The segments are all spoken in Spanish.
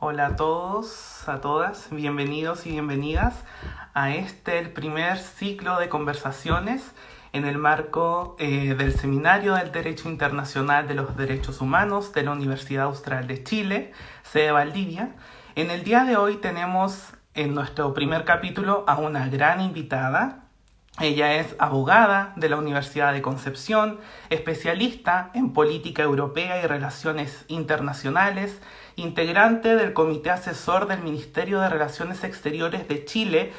Hola a todos, a todas, bienvenidos y bienvenidas a el primer ciclo de conversaciones en el marco del Seminario del Derecho Internacional de los Derechos Humanos de la Universidad Austral de Chile, sede Valdivia. En el día de hoy tenemos en nuestro primer capítulo a una gran invitada. Ella es abogada de la Universidad de Concepción, especialista en política europea y relaciones internacionales, integrante del Comité Asesor del Ministerio de Relaciones Exteriores de Chile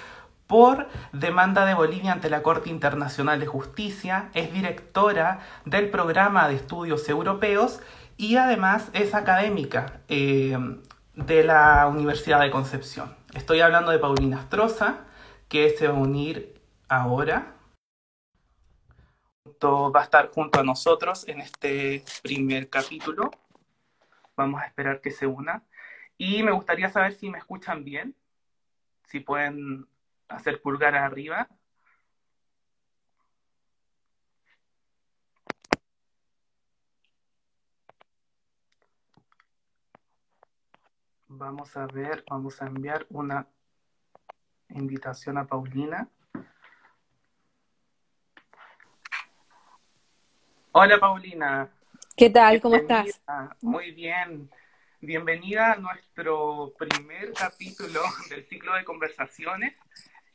por demanda de Bolivia ante la Corte Internacional de Justicia, es directora del Programa de Estudios Europeos y además es académica de la Universidad de Concepción. Estoy hablando de Paulina Astroza, que se va a unir ahora. Va a estar junto a nosotros en este primer capítulo. Vamos a esperar que se una. Y me gustaría saber si me escuchan bien, si pueden hacer pulgar arriba. Vamos a ver, vamos a enviar una invitación a Paulina. Hola Paulina. ¿Qué tal? ¿Cómo estás? Bienvenida, muy bien. Bienvenida a nuestro primer capítulo del ciclo de conversaciones.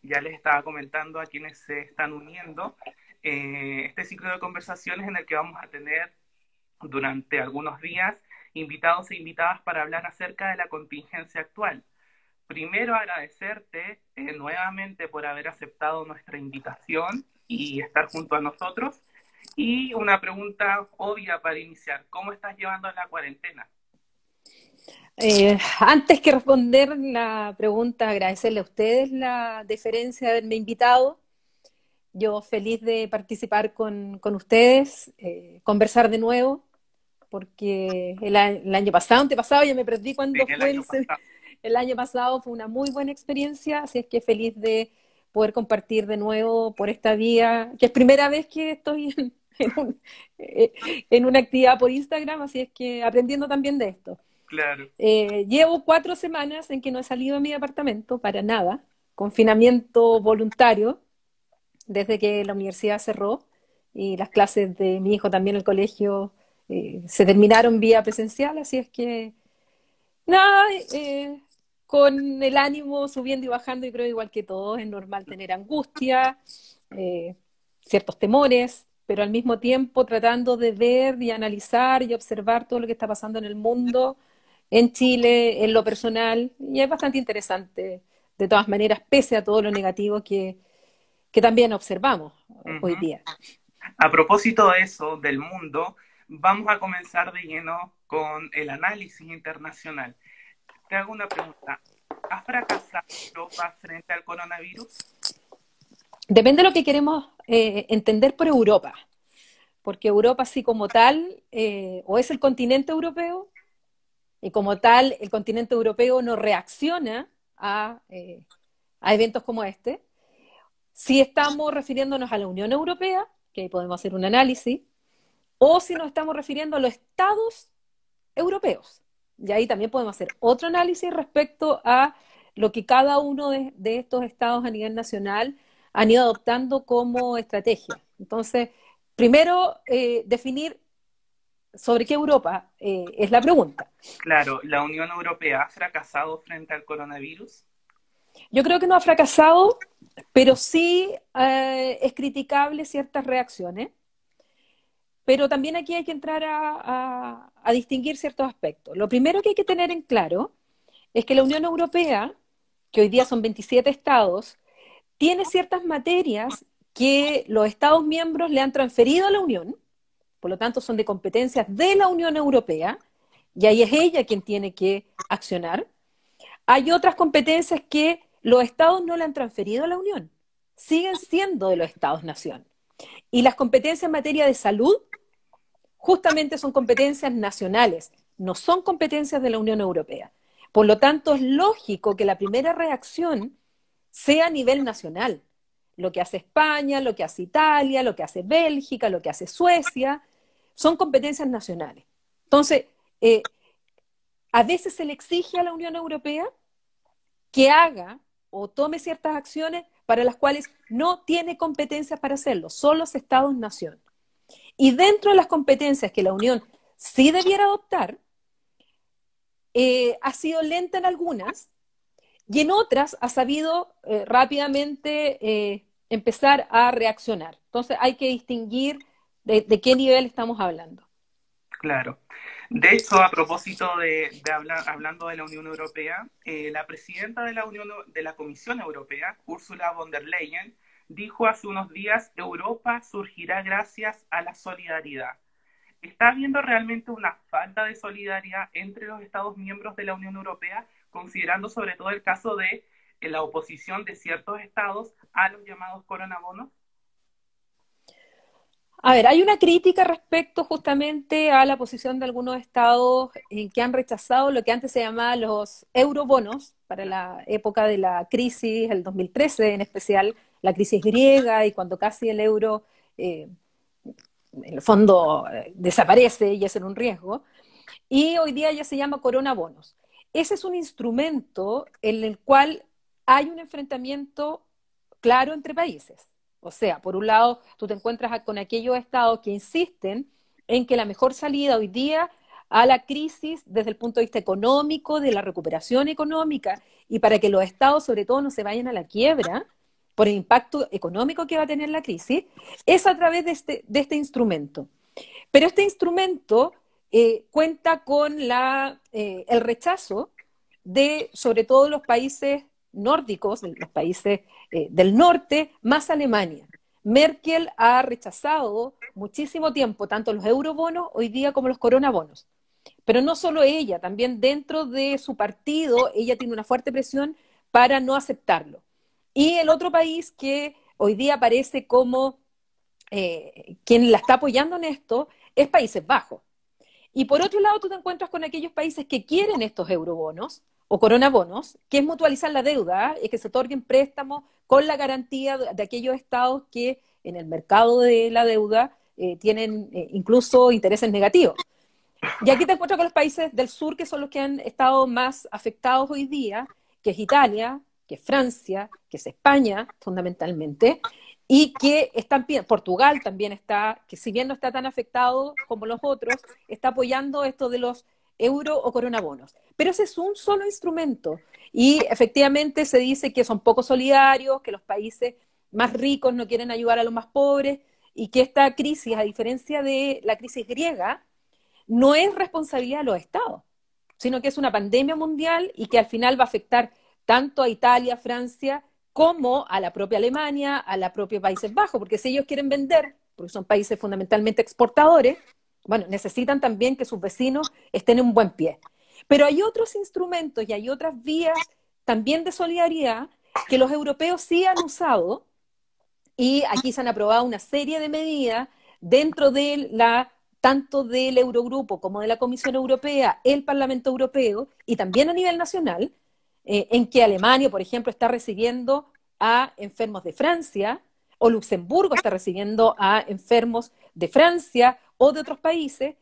Ya les estaba comentando a quienes se están uniendo este ciclo de conversaciones en el que vamos a tener durante algunos días invitados e invitadas para hablar acerca de la contingencia actual. Primero agradecerte nuevamente por haber aceptado nuestra invitación y estar junto a nosotros. Y una pregunta obvia para iniciar, ¿cómo estás llevando la cuarentena? Antes que responder la pregunta, agradecerle a ustedes la deferencia de haberme invitado. Yo feliz de participar con ustedes, conversar de nuevo, porque el año pasado, antepasado, ya me perdí Sí, cuando el fue año pasado. el año pasado, fue una muy buena experiencia, así es que feliz de poder compartir de nuevo por esta vía, que es primera vez que estoy eh, en una actividad por Instagram, así es que aprendiendo también de esto. Claro. Llevo 4 semanas en que no he salido de mi departamento para nada, confinamiento voluntario desde que la universidad cerró y las clases de mi hijo también, el colegio, se terminaron vía presencial, así es que nada, con el ánimo subiendo y bajando, y creo igual que todos, es normal tener angustia, eh, ciertos temores, pero al mismo tiempo tratando de ver y analizar y observar todo lo que está pasando en el mundo, en Chile, en lo personal, y es bastante interesante, de todas maneras, pese a todo lo negativo que también observamos hoy Uh-huh. día. A propósito de eso, del mundo, vamos a comenzar de lleno con el análisis internacional. Te hago una pregunta. ¿Ha fracasado Europa frente al coronavirus? Depende de lo que queremos entender por Europa, porque Europa así como tal, o es el continente europeo, y como tal el continente europeo no reacciona a eventos como este. Si estamos refiriéndonos a la Unión Europea, que ahí podemos hacer un análisis, o si nos estamos refiriendo a los estados europeos. Y ahí también podemos hacer otro análisis respecto a lo que cada uno de estos estados a nivel nacional han ido adoptando como estrategia. Entonces, primero, definir sobre qué Europa es la pregunta. Claro, ¿la Unión Europea ha fracasado frente al coronavirus? Yo creo que no ha fracasado, pero sí es criticable ciertas reacciones. Pero también aquí hay que entrar a distinguir ciertos aspectos. Lo primero que hay que tener en claro es que la Unión Europea, que hoy día son 27 estados, tiene ciertas materias que los estados miembros le han transferido a la Unión, por lo tanto son de competencias de la Unión Europea, y ahí es ella quien tiene que accionar. Hay otras competencias que los estados no le han transferido a la Unión, siguen siendo de los estados-nación. Y las competencias en materia de salud justamente son competencias nacionales, no son competencias de la Unión Europea. Por lo tanto, es lógico que la primera reacción sea a nivel nacional. Lo que hace España, lo que hace Italia, lo que hace Bélgica, lo que hace Suecia, son competencias nacionales. Entonces, a veces se le exige a la Unión Europea que haga o tome ciertas acciones para las cuales no tiene competencias para hacerlo, son los Estados-nación. Y dentro de las competencias que la Unión sí debiera adoptar, ha sido lenta en algunas y en otras ha sabido rápidamente empezar a reaccionar. Entonces hay que distinguir de qué nivel estamos hablando. Claro. De hecho, a propósito hablando de la Unión Europea, la presidenta de la Comisión Europea, Ursula von der Leyen, dijo hace unos días: Europa surgirá gracias a la solidaridad. ¿Está habiendo realmente una falta de solidaridad entre los Estados miembros de la Unión Europea, considerando sobre todo el caso de la oposición de ciertos estados a los llamados coronabonos? A ver, hay una crítica respecto justamente a la posición de algunos estados que han rechazado lo que antes se llamaba los eurobonos para la época de la crisis, el 2013 en especial, la crisis griega y cuando casi el euro en el fondo desaparece y es en un riesgo. Y hoy día ya se llama coronabonos. Ese es un instrumento en el cual hay un enfrentamiento claro entre países. O sea, por un lado, tú te encuentras con aquellos estados que insisten en que la mejor salida hoy día a la crisis desde el punto de vista económico, de la recuperación económica, y para que los estados sobre todo no se vayan a la quiebra por el impacto económico que va a tener la crisis, es a través de este instrumento. Pero este instrumento cuenta con el rechazo de sobre todo los países nórdicos, los países del norte, más Alemania. Merkel ha rechazado muchísimo tiempo tanto los eurobonos hoy día como los coronabonos. Pero no solo ella, también dentro de su partido, ella tiene una fuerte presión para no aceptarlo. Y el otro país que hoy día aparece como quien la está apoyando en esto es Países Bajos. Y por otro lado, tú te encuentras con aquellos países que quieren estos eurobonos o coronabonos, que es mutualizar la deuda, es que se otorguen préstamos con la garantía de aquellos estados que en el mercado de la deuda tienen incluso intereses negativos. Y aquí te encuentras con los países del sur, que son los que han estado más afectados hoy día, que es Italia, que es Francia, que es España, fundamentalmente, y que Portugal también está, que si bien no está tan afectado como los otros, está apoyando esto de los euro o coronabonos. Pero ese es un solo instrumento y efectivamente se dice que son poco solidarios, que los países más ricos no quieren ayudar a los más pobres y que esta crisis, a diferencia de la crisis griega, no es responsabilidad de los estados, sino que es una pandemia mundial y que al final va a afectar tanto a Italia, Francia, como a la propia Alemania, a la propia Países Bajos, porque si ellos quieren vender, porque son países fundamentalmente exportadores, bueno, necesitan también que sus vecinos estén en un buen pie. Pero hay otros instrumentos y hay otras vías también de solidaridad que los europeos sí han usado y aquí se han aprobado una serie de medidas dentro de tanto del Eurogrupo como de la Comisión Europea, el Parlamento Europeo y también a nivel nacional, en que Alemania, por ejemplo, está recibiendo a enfermos de Francia, o Luxemburgo está recibiendo a enfermos de Francia o de otros países,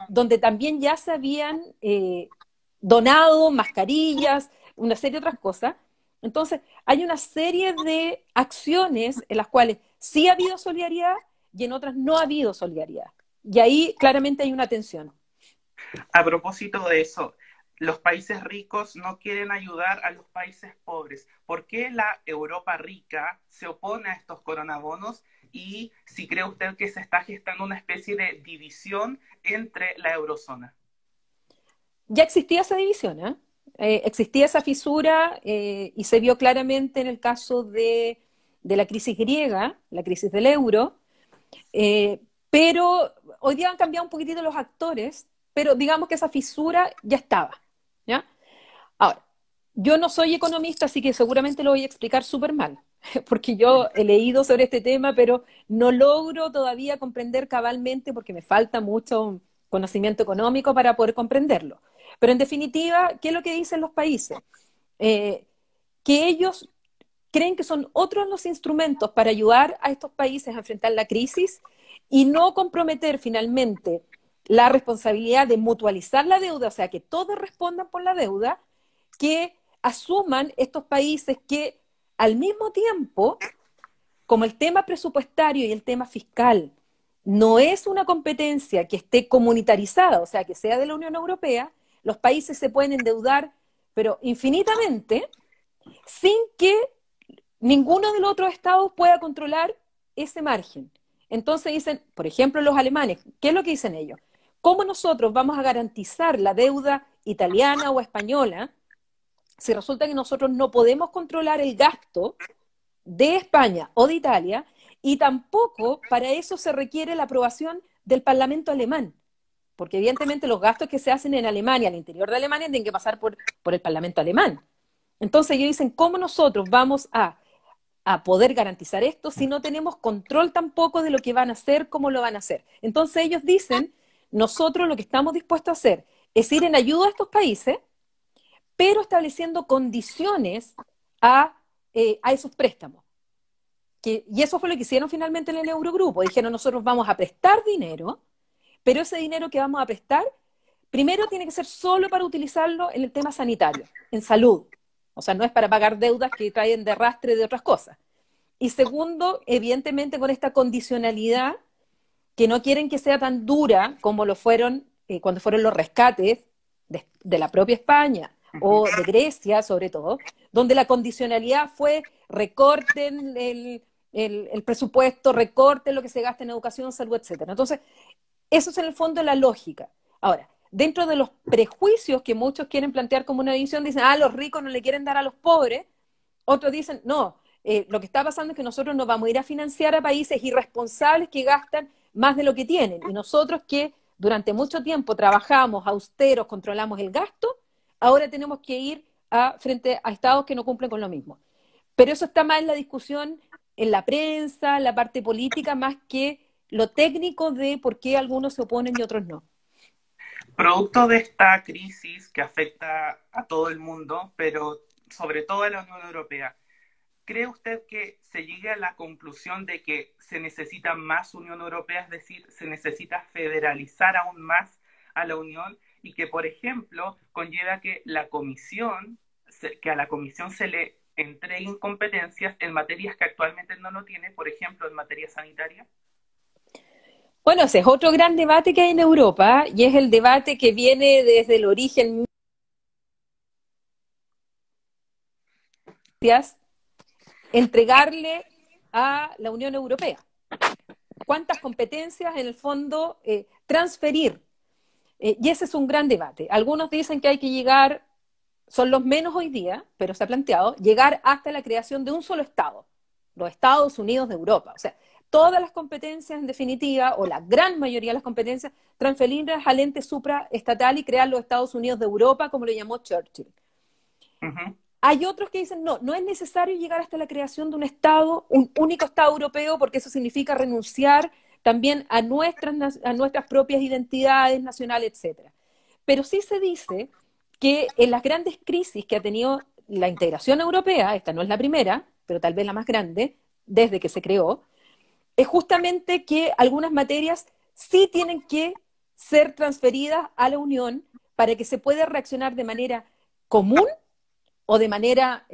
donde también ya se habían donado mascarillas, una serie de otras cosas. Entonces, hay una serie de acciones en las cuales sí ha habido solidaridad y en otras no ha habido solidaridad. Y ahí claramente hay una tensión. A propósito de eso, los países ricos no quieren ayudar a los países pobres. ¿Por qué la Europa rica se opone a estos coronabonos? Y si cree usted que se está gestando una especie de división entre la eurozona. Ya existía esa división, ¿eh? Existía esa fisura y se vio claramente en el caso de la crisis griega, la crisis del euro, pero hoy día han cambiado un poquitito los actores, pero digamos que esa fisura ya estaba, ¿ya? Ahora, yo no soy economista, así que seguramente lo voy a explicar súper mal, porque yo he leído sobre este tema, pero no logro todavía comprender cabalmente porque me falta mucho conocimiento económico para poder comprenderlo. Pero en definitiva, ¿qué es lo que dicen los países? Que ellos creen que son otros los instrumentos para ayudar a estos países a enfrentar la crisis y no comprometer finalmente la responsabilidad de mutualizar la deuda, o sea, que todos respondan por la deuda, que asuman estos países que al mismo tiempo, como el tema presupuestario y el tema fiscal no es una competencia que esté comunitarizada, o sea, que sea de la Unión Europea, los países se pueden endeudar, pero infinitamente, sin que ninguno de los otros estados pueda controlar ese margen. Entonces dicen, por ejemplo, los alemanes, ¿qué es lo que dicen ellos? ¿Cómo nosotros vamos a garantizar la deuda italiana o española si resulta que nosotros no podemos controlar el gasto de España o de Italia y tampoco para eso se requiere la aprobación del Parlamento alemán? Porque evidentemente los gastos que se hacen en Alemania, al interior de Alemania, tienen que pasar por el Parlamento alemán. Entonces ellos dicen, ¿cómo nosotros vamos a poder garantizar esto si no tenemos control tampoco de lo que van a hacer, cómo lo van a hacer? Entonces ellos dicen, nosotros lo que estamos dispuestos a hacer es ir en ayuda a estos países, pero estableciendo condiciones a esos préstamos. Y eso fue lo que hicieron finalmente en el Eurogrupo. Dijeron, nosotros vamos a prestar dinero, pero ese dinero que vamos a prestar, primero tiene que ser solo para utilizarlo en el tema sanitario, en salud. O sea, no es para pagar deudas que traen de arrastre de otras cosas. Y segundo, evidentemente con esta condicionalidad, que no quieren que sea tan dura como lo fueron cuando fueron los rescates de la propia España o de Grecia, sobre todo, donde la condicionalidad fue recorten el presupuesto, recorten lo que se gasta en educación, salud, etcétera. Entonces, eso es en el fondo la lógica. Ahora, dentro de los prejuicios que muchos quieren plantear como una división, dicen, los ricos no le quieren dar a los pobres. Otros dicen, no, lo que está pasando es que nosotros nos vamos a ir a financiar a países irresponsables que gastan más de lo que tienen. Y nosotros que durante mucho tiempo trabajamos austeros, controlamos el gasto, ahora tenemos que ir frente a estados que no cumplen con lo mismo. Pero eso está más en la discusión, en la prensa, en la parte política, más que lo técnico de por qué algunos se oponen y otros no. Producto de esta crisis que afecta a todo el mundo, pero sobre todo a la Unión Europea, ¿cree usted que se llegue a la conclusión de que se necesita más Unión Europea, es decir, se necesita federalizar aún más a la Unión y que, por ejemplo, conlleva que que a la Comisión se le entreguen competencias en materias que actualmente no lo tiene, por ejemplo, en materia sanitaria? Bueno, ese es otro gran debate que hay en Europa y es el debate que viene desde el origen, entregarle a la Unión Europea. ¿Cuántas competencias en el fondo transferir? Y ese es un gran debate. Algunos dicen que hay que llegar, son los menos hoy día, pero se ha planteado, llegar hasta la creación de un solo Estado, los Estados Unidos de Europa. O sea, todas las competencias en definitiva, o la gran mayoría de las competencias, transferirlas al ente supraestatal y crear los Estados Unidos de Europa, como lo llamó Churchill. Uh-huh. Hay otros que dicen, no, no es necesario llegar hasta la creación de un Estado, un único Estado europeo, porque eso significa renunciar también a nuestras propias identidades nacionales, etc. Pero sí se dice que en las grandes crisis que ha tenido la integración europea, esta no es la primera, pero tal vez la más grande, desde que se creó, es justamente que algunas materias sí tienen que ser transferidas a la Unión para que se pueda reaccionar de manera común o de manera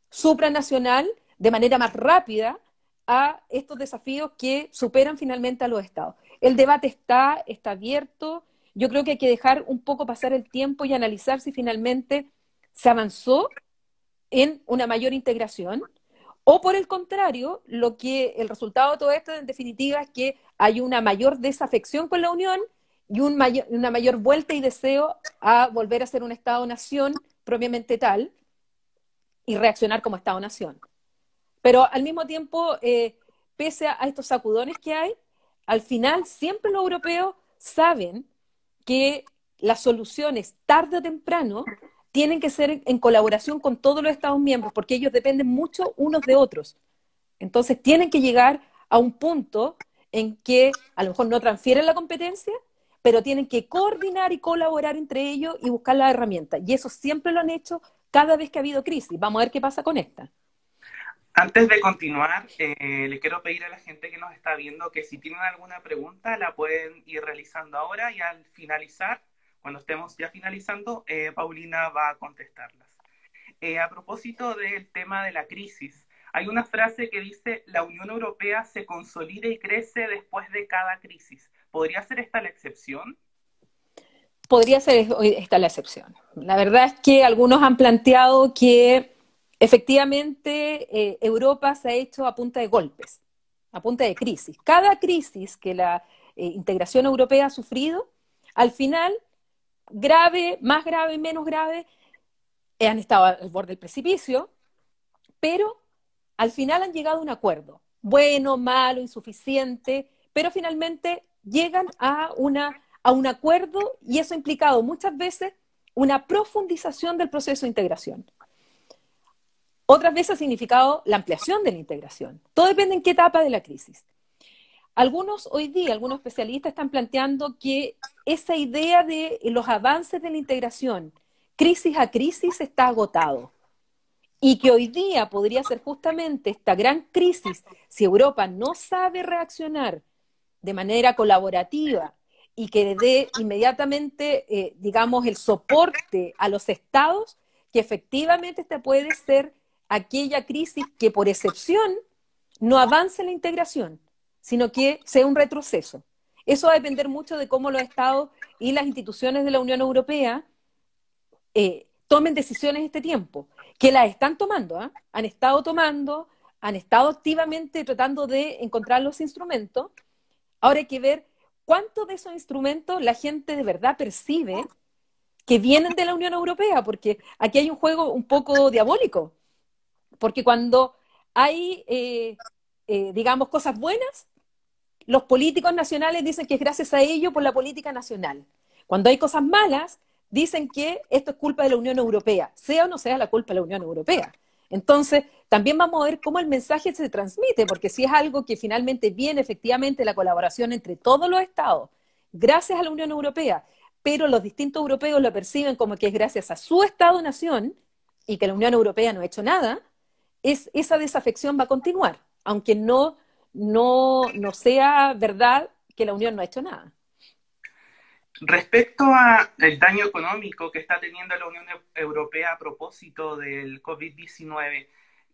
supranacional, de manera más rápida, a estos desafíos que superan finalmente a los estados. El debate está abierto. Yo creo que hay que dejar un poco pasar el tiempo y analizar si finalmente se avanzó en una mayor integración o por el contrario, el resultado de todo esto en definitiva es que hay una mayor desafección con la Unión y una mayor vuelta y deseo a volver a ser un Estado-nación propiamente tal y reaccionar como Estado-nación. Pero al mismo tiempo, pese a estos sacudones que hay, al final siempre los europeos saben que las soluciones tarde o temprano tienen que ser en colaboración con todos los Estados miembros, porque ellos dependen mucho unos de otros. Entonces tienen que llegar a un punto en que a lo mejor no transfieren la competencia, pero tienen que coordinar y colaborar entre ellos y buscar las herramientas. Y eso siempre lo han hecho cada vez que ha habido crisis. Vamos a ver qué pasa con esta. Antes de continuar, le quiero pedir a la gente que nos está viendo que si tienen alguna pregunta la pueden ir realizando ahora y al finalizar, cuando estemos ya finalizando, Paulina va a contestarlas. A propósito del tema de la crisis, hay una frase que dice: la Unión Europea se consolida y crece después de cada crisis. ¿Podría ser esta la excepción? Podría ser esta la excepción. La verdad es que algunos han planteado que efectivamente Europa se ha hecho a punta de golpes, a punta de crisis. Cada crisis que la integración europea ha sufrido, al final, grave, más grave, menos grave, han estado al borde del precipicio, pero al final han llegado a un acuerdo, bueno, malo, insuficiente, pero finalmente llegan a un acuerdo y eso ha implicado muchas veces una profundización del proceso de integración. Otras veces ha significado la ampliación de la integración. Todo depende en qué etapa de la crisis. Algunos hoy día, algunos especialistas están planteando que esa idea de los avances de la integración, crisis a crisis, está agotado. Y que hoy día podría ser justamente esta gran crisis, si Europa no sabe reaccionar de manera colaborativa y que le dé inmediatamente, digamos, el soporte a los estados, que efectivamente esta puede ser aquella crisis que por excepción no avance en la integración, sino que sea un retroceso. Eso va a depender mucho de cómo los estados y las instituciones de la Unión Europea tomen decisiones en este tiempo, que las están tomando, ¿eh? Han estado activamente tratando de encontrar los instrumentos. Ahora hay que ver cuántos de esos instrumentos la gente de verdad percibe que vienen de la Unión Europea, porque aquí hay un juego un poco diabólico, porque cuando hay, digamos, cosas buenas, los políticos nacionales dicen que es gracias a ello por la política nacional. Cuando hay cosas malas, dicen que esto es culpa de la Unión Europea, sea o no sea la culpa de la Unión Europea. Entonces, también vamos a ver cómo el mensaje se transmite, porque si es algo que finalmente viene efectivamente la colaboración entre todos los estados, gracias a la Unión Europea, pero los distintos europeos lo perciben como que es gracias a su Estado-nación y que la Unión Europea no ha hecho nada, esa desafección va a continuar, aunque no sea verdad que la Unión no ha hecho nada. Respecto al daño económico que está teniendo la Unión Europea a propósito del COVID-19,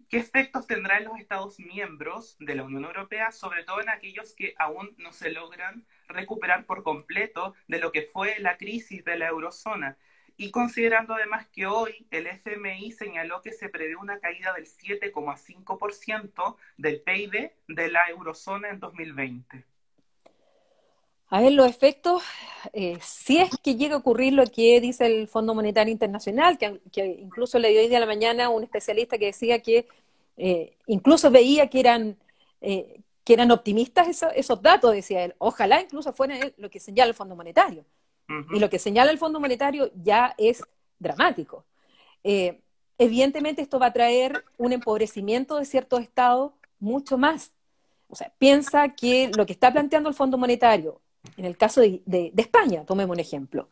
¿qué efectos tendrá en los Estados miembros de la Unión Europea, sobre todo en aquellos que aún no se logran recuperar por completo de lo que fue la crisis de la eurozona? Y considerando además que hoy el FMI señaló que se prevé una caída del 7,5% del PIB de la eurozona en 2020. A ver, los efectos, si es que llega a ocurrir lo que dice el Fondo Monetario Internacional, que incluso le dio hoy día a la mañana un especialista que decía que incluso veía que eran optimistas esos datos, decía él. Ojalá incluso fuera lo que señala el Fondo Monetario. Y lo que señala el Fondo Monetario ya es dramático. Evidentemente esto va a traer un empobrecimiento de ciertos estados mucho más. O sea, piensa que lo que está planteando el Fondo Monetario, en el caso de España, tomemos un ejemplo,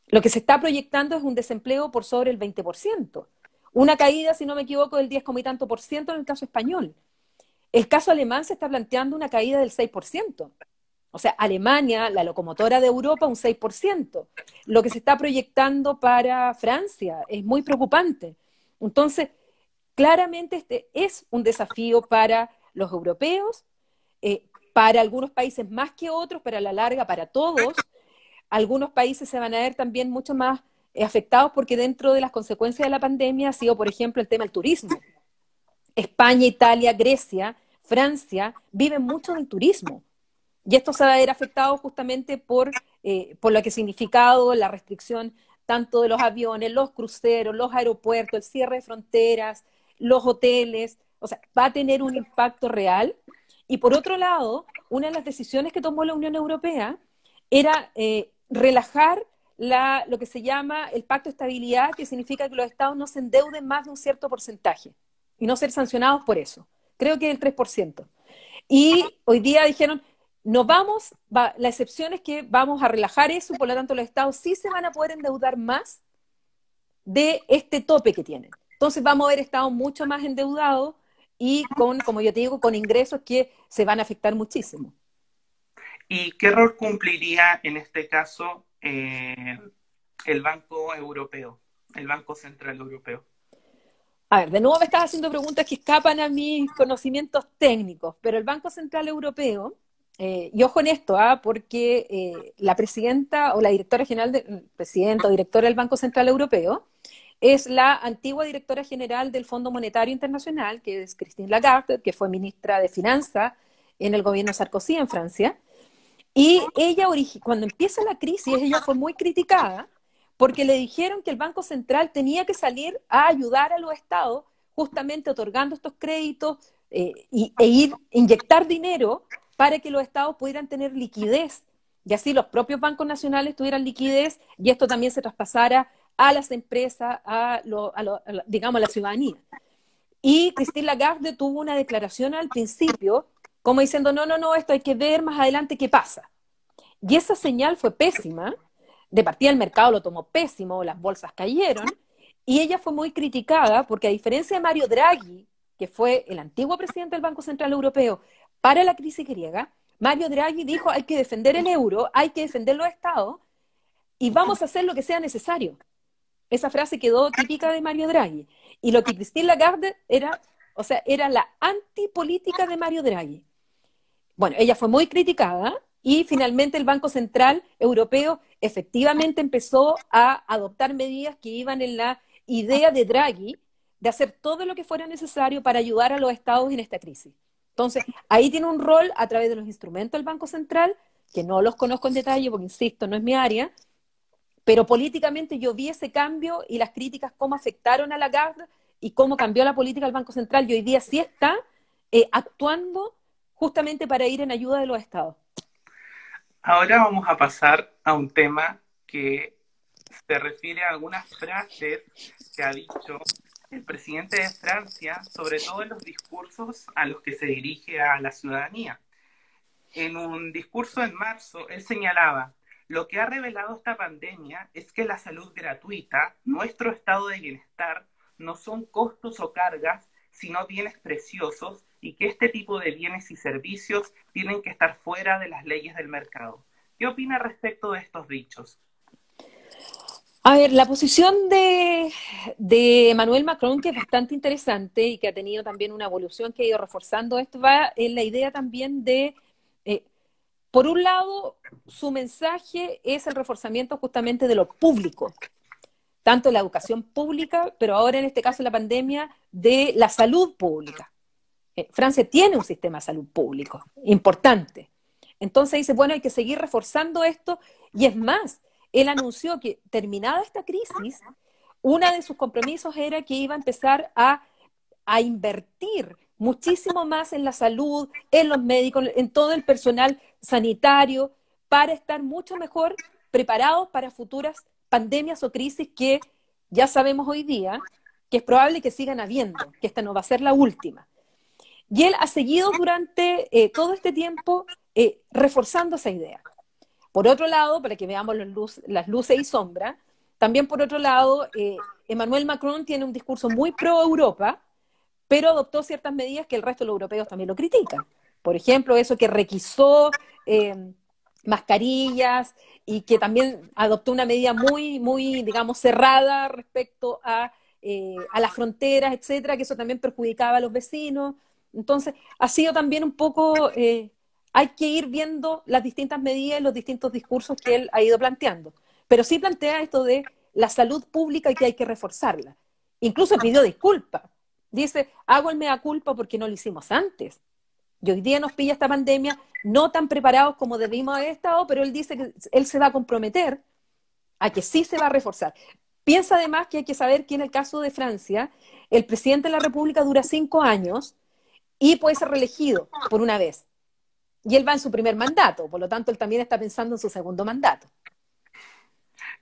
lo que se está proyectando es un desempleo por sobre el 20%. Una caída, si no me equivoco, del 10 y tanto por ciento en el caso español. El caso alemán se está planteando una caída del 6%. O sea, Alemania, la locomotora de Europa, un 6%. Lo que se está proyectando para Francia es muy preocupante. Entonces, claramente este es un desafío para los europeos, para algunos países más que otros, pero a la larga para todos. Algunos países se van a ver también mucho más afectados porque dentro de las consecuencias de la pandemia ha sido, por ejemplo, el tema del turismo. España, Italia, Grecia, Francia viven mucho del turismo. Y esto se va a ver afectado justamente por lo que ha significado la restricción tanto de los aviones, los cruceros, los aeropuertos, el cierre de fronteras, los hoteles. O sea, va a tener un impacto real. Y por otro lado, una de las decisiones que tomó la Unión Europea era relajar lo que se llama el pacto de estabilidad, que significa que los estados no se endeuden más de un cierto porcentaje y no ser sancionados por eso. Creo que el 3%. Y hoy día dijeron, la excepción es que vamos a relajar eso, por lo tanto los estados sí se van a poder endeudar más de este tope que tienen. Entonces vamos a ver estados mucho más endeudados y con, como yo te digo, con ingresos que se van a afectar muchísimo. ¿Y qué rol cumpliría en este caso el Banco Europeo, el Banco Central Europeo? A ver, de nuevo me estás haciendo preguntas que escapan a mis conocimientos técnicos, pero el Banco Central Europeo, y ojo en esto, porque la presidenta o la directora general, presidenta o directora del Banco Central Europeo, es la antigua directora general del Fondo Monetario Internacional, que es Christine Lagarde, que fue ministra de Finanzas en el gobierno Sarkozy en Francia. Y ella, cuando empieza la crisis, ella fue muy criticada porque le dijeron que el Banco Central tenía que salir a ayudar a los estados, justamente otorgando estos créditos inyectar dinero para que los estados pudieran tener liquidez y así los propios bancos nacionales tuvieran liquidez y esto también se traspasara a las empresas, digamos, a la ciudadanía. Y Christine Lagarde tuvo una declaración al principio como diciendo, no, no, no, esto hay que ver más adelante qué pasa. Y esa señal fue pésima, de partida el mercado lo tomó pésimo, las bolsas cayeron, y ella fue muy criticada porque a diferencia de Mario Draghi, que fue el antiguo presidente del Banco Central Europeo para la crisis griega, Mario Draghi dijo hay que defender el euro, hay que defender los estados y vamos a hacer lo que sea necesario. Esa frase quedó típica de Mario Draghi. Y lo que Christine Lagarde era, o sea, era la antipolítica de Mario Draghi. Bueno, ella fue muy criticada y finalmente el Banco Central Europeo efectivamente empezó a adoptar medidas que iban en la idea de Draghi de hacer todo lo que fuera necesario para ayudar a los estados en esta crisis. Entonces, ahí tiene un rol a través de los instrumentos del Banco Central, que no los conozco en detalle porque, insisto, no es mi área, pero políticamente yo vi ese cambio y las críticas cómo afectaron a Lagarde y cómo cambió la política del Banco Central y hoy día sí está actuando justamente para ir en ayuda de los estados. Ahora vamos a pasar a un tema que se refiere a algunas frases que ha dicho el presidente de Francia, sobre todo en los discursos a los que se dirige a la ciudadanía. En un discurso en marzo, él señalaba, lo que ha revelado esta pandemia es que la salud gratuita, nuestro estado de bienestar, no son costos o cargas, sino bienes preciosos y que este tipo de bienes y servicios tienen que estar fuera de las leyes del mercado. ¿Qué opina respecto de estos dichos? A ver, la posición de Emmanuel Macron, que es bastante interesante y que ha tenido también una evolución que ha ido reforzando esto, va en la idea también de, por un lado, su mensaje es el reforzamiento justamente de lo público, tanto la educación pública, pero ahora en este caso la pandemia, de la salud pública. Francia tiene un sistema de salud público importante. Entonces dice, bueno, hay que seguir reforzando esto y es más, él anunció que terminada esta crisis, uno de sus compromisos era que iba a empezar a invertir muchísimo más en la salud, en los médicos, en todo el personal sanitario, para estar mucho mejor preparados para futuras pandemias o crisis que ya sabemos hoy día que es probable que sigan habiendo, que esta no va a ser la última. Y él ha seguido durante todo este tiempo reforzando esa idea. Por otro lado, para que veamos las luces y sombras, también por otro lado, Emmanuel Macron tiene un discurso muy pro-Europa, pero adoptó ciertas medidas que el resto de los europeos también lo critican. Por ejemplo, eso que requisó mascarillas y que también adoptó una medida muy, muy, digamos, cerrada respecto a las fronteras, etcétera, que eso también perjudicaba a los vecinos. Entonces, ha sido también un poco, hay que ir viendo las distintas medidas y los distintos discursos que él ha ido planteando. Pero sí plantea esto de la salud pública y que hay que reforzarla. Incluso pidió disculpas. Dice, hago el mea culpa porque no lo hicimos antes. Y hoy día nos pilla esta pandemia no tan preparados como debimos haber estado, pero él dice que él se va a comprometer a que sí se va a reforzar. Piensa además que hay que saber que en el caso de Francia, el presidente de la República dura 5 años y puede ser reelegido por una vez. Y él va en su primer mandato, por lo tanto él también está pensando en su segundo mandato.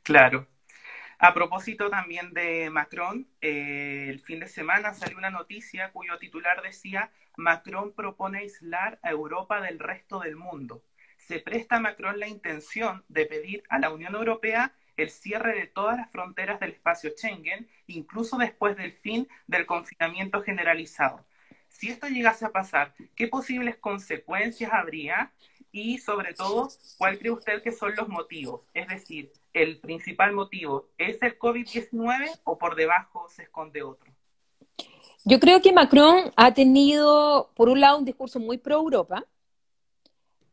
Claro. A propósito también de Macron, el fin de semana salió una noticia cuyo titular decía Macron propone aislar a Europa del resto del mundo. Se presta a Macron la intención de pedir a la Unión Europea el cierre de todas las fronteras del espacio Schengen, incluso después del fin del confinamiento generalizado. si esto llegase a pasar, ¿qué posibles consecuencias habría? Y sobre todo, ¿cuál cree usted que son los motivos? Es decir, ¿el principal motivo es el COVID-19 o por debajo se esconde otro? Yo creo que Macron ha tenido, por un lado, un discurso muy pro-Europa,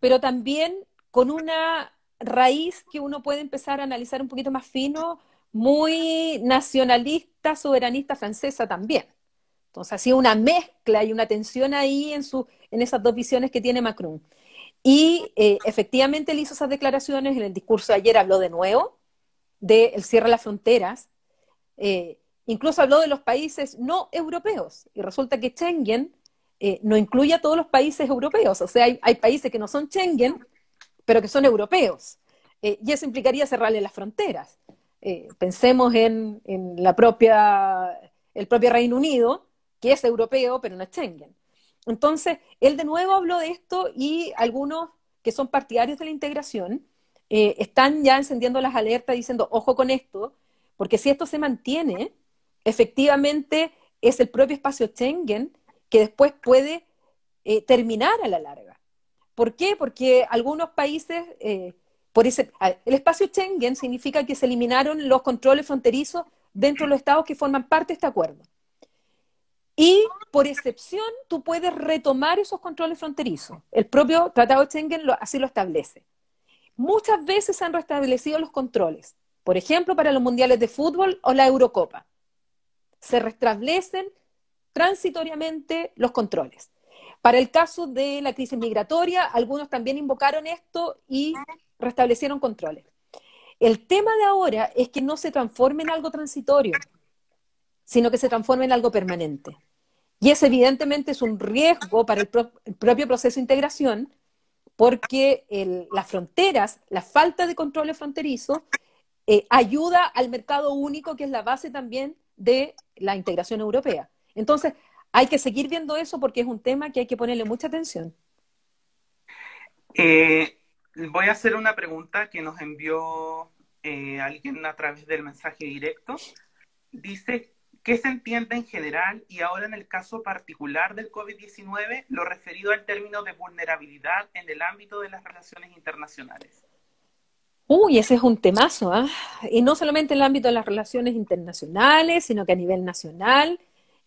pero también con una raíz que uno puede empezar a analizar un poquito más fino, muy nacionalista, soberanista francesa también. Entonces ha sido una mezcla y una tensión ahí en esas dos visiones que tiene Macron. Y efectivamente él hizo esas declaraciones, en el discurso de ayer habló de nuevo del cierre de las fronteras, incluso habló de los países no europeos, y resulta que Schengen no incluye a todos los países europeos, o sea, hay países que no son Schengen, pero que son europeos, y eso implicaría cerrarle las fronteras. Pensemos en el propio Reino Unido, que es europeo, pero no es Schengen. Entonces, él de nuevo habló de esto y algunos que son partidarios de la integración están ya encendiendo las alertas diciendo, ojo con esto, porque si esto se mantiene, efectivamente es el propio espacio Schengen que después puede terminar a la larga. ¿Por qué? Porque algunos países, el espacio Schengen significa que se eliminaron los controles fronterizos dentro de los estados que forman parte de este acuerdo. Y por excepción, tú puedes retomar esos controles fronterizos. El propio Tratado de Schengen así lo establece. Muchas veces se han restablecido los controles, por ejemplo, para los mundiales de fútbol o la Eurocopa. Se restablecen transitoriamente los controles. Para el caso de la crisis migratoria, algunos también invocaron esto y restablecieron controles. El tema de ahora es que no se transforme en algo transitorio, sino que se transforme en algo permanente. Y eso evidentemente es un riesgo para el propio proceso de integración, porque las fronteras, la falta de controles fronterizos, ayuda al mercado único, que es la base también de la integración europea. Entonces, hay que seguir viendo eso porque es un tema que hay que ponerle mucha atención. Voy a hacer una pregunta que nos envió alguien a través del mensaje directo. Dice, ¿qué se entiende en general y ahora en el caso particular del COVID-19 lo referido al término de vulnerabilidad en el ámbito de las relaciones internacionales? Uy, ese es un temazo, ¿eh? Y no solamente en el ámbito de las relaciones internacionales, sino que a nivel nacional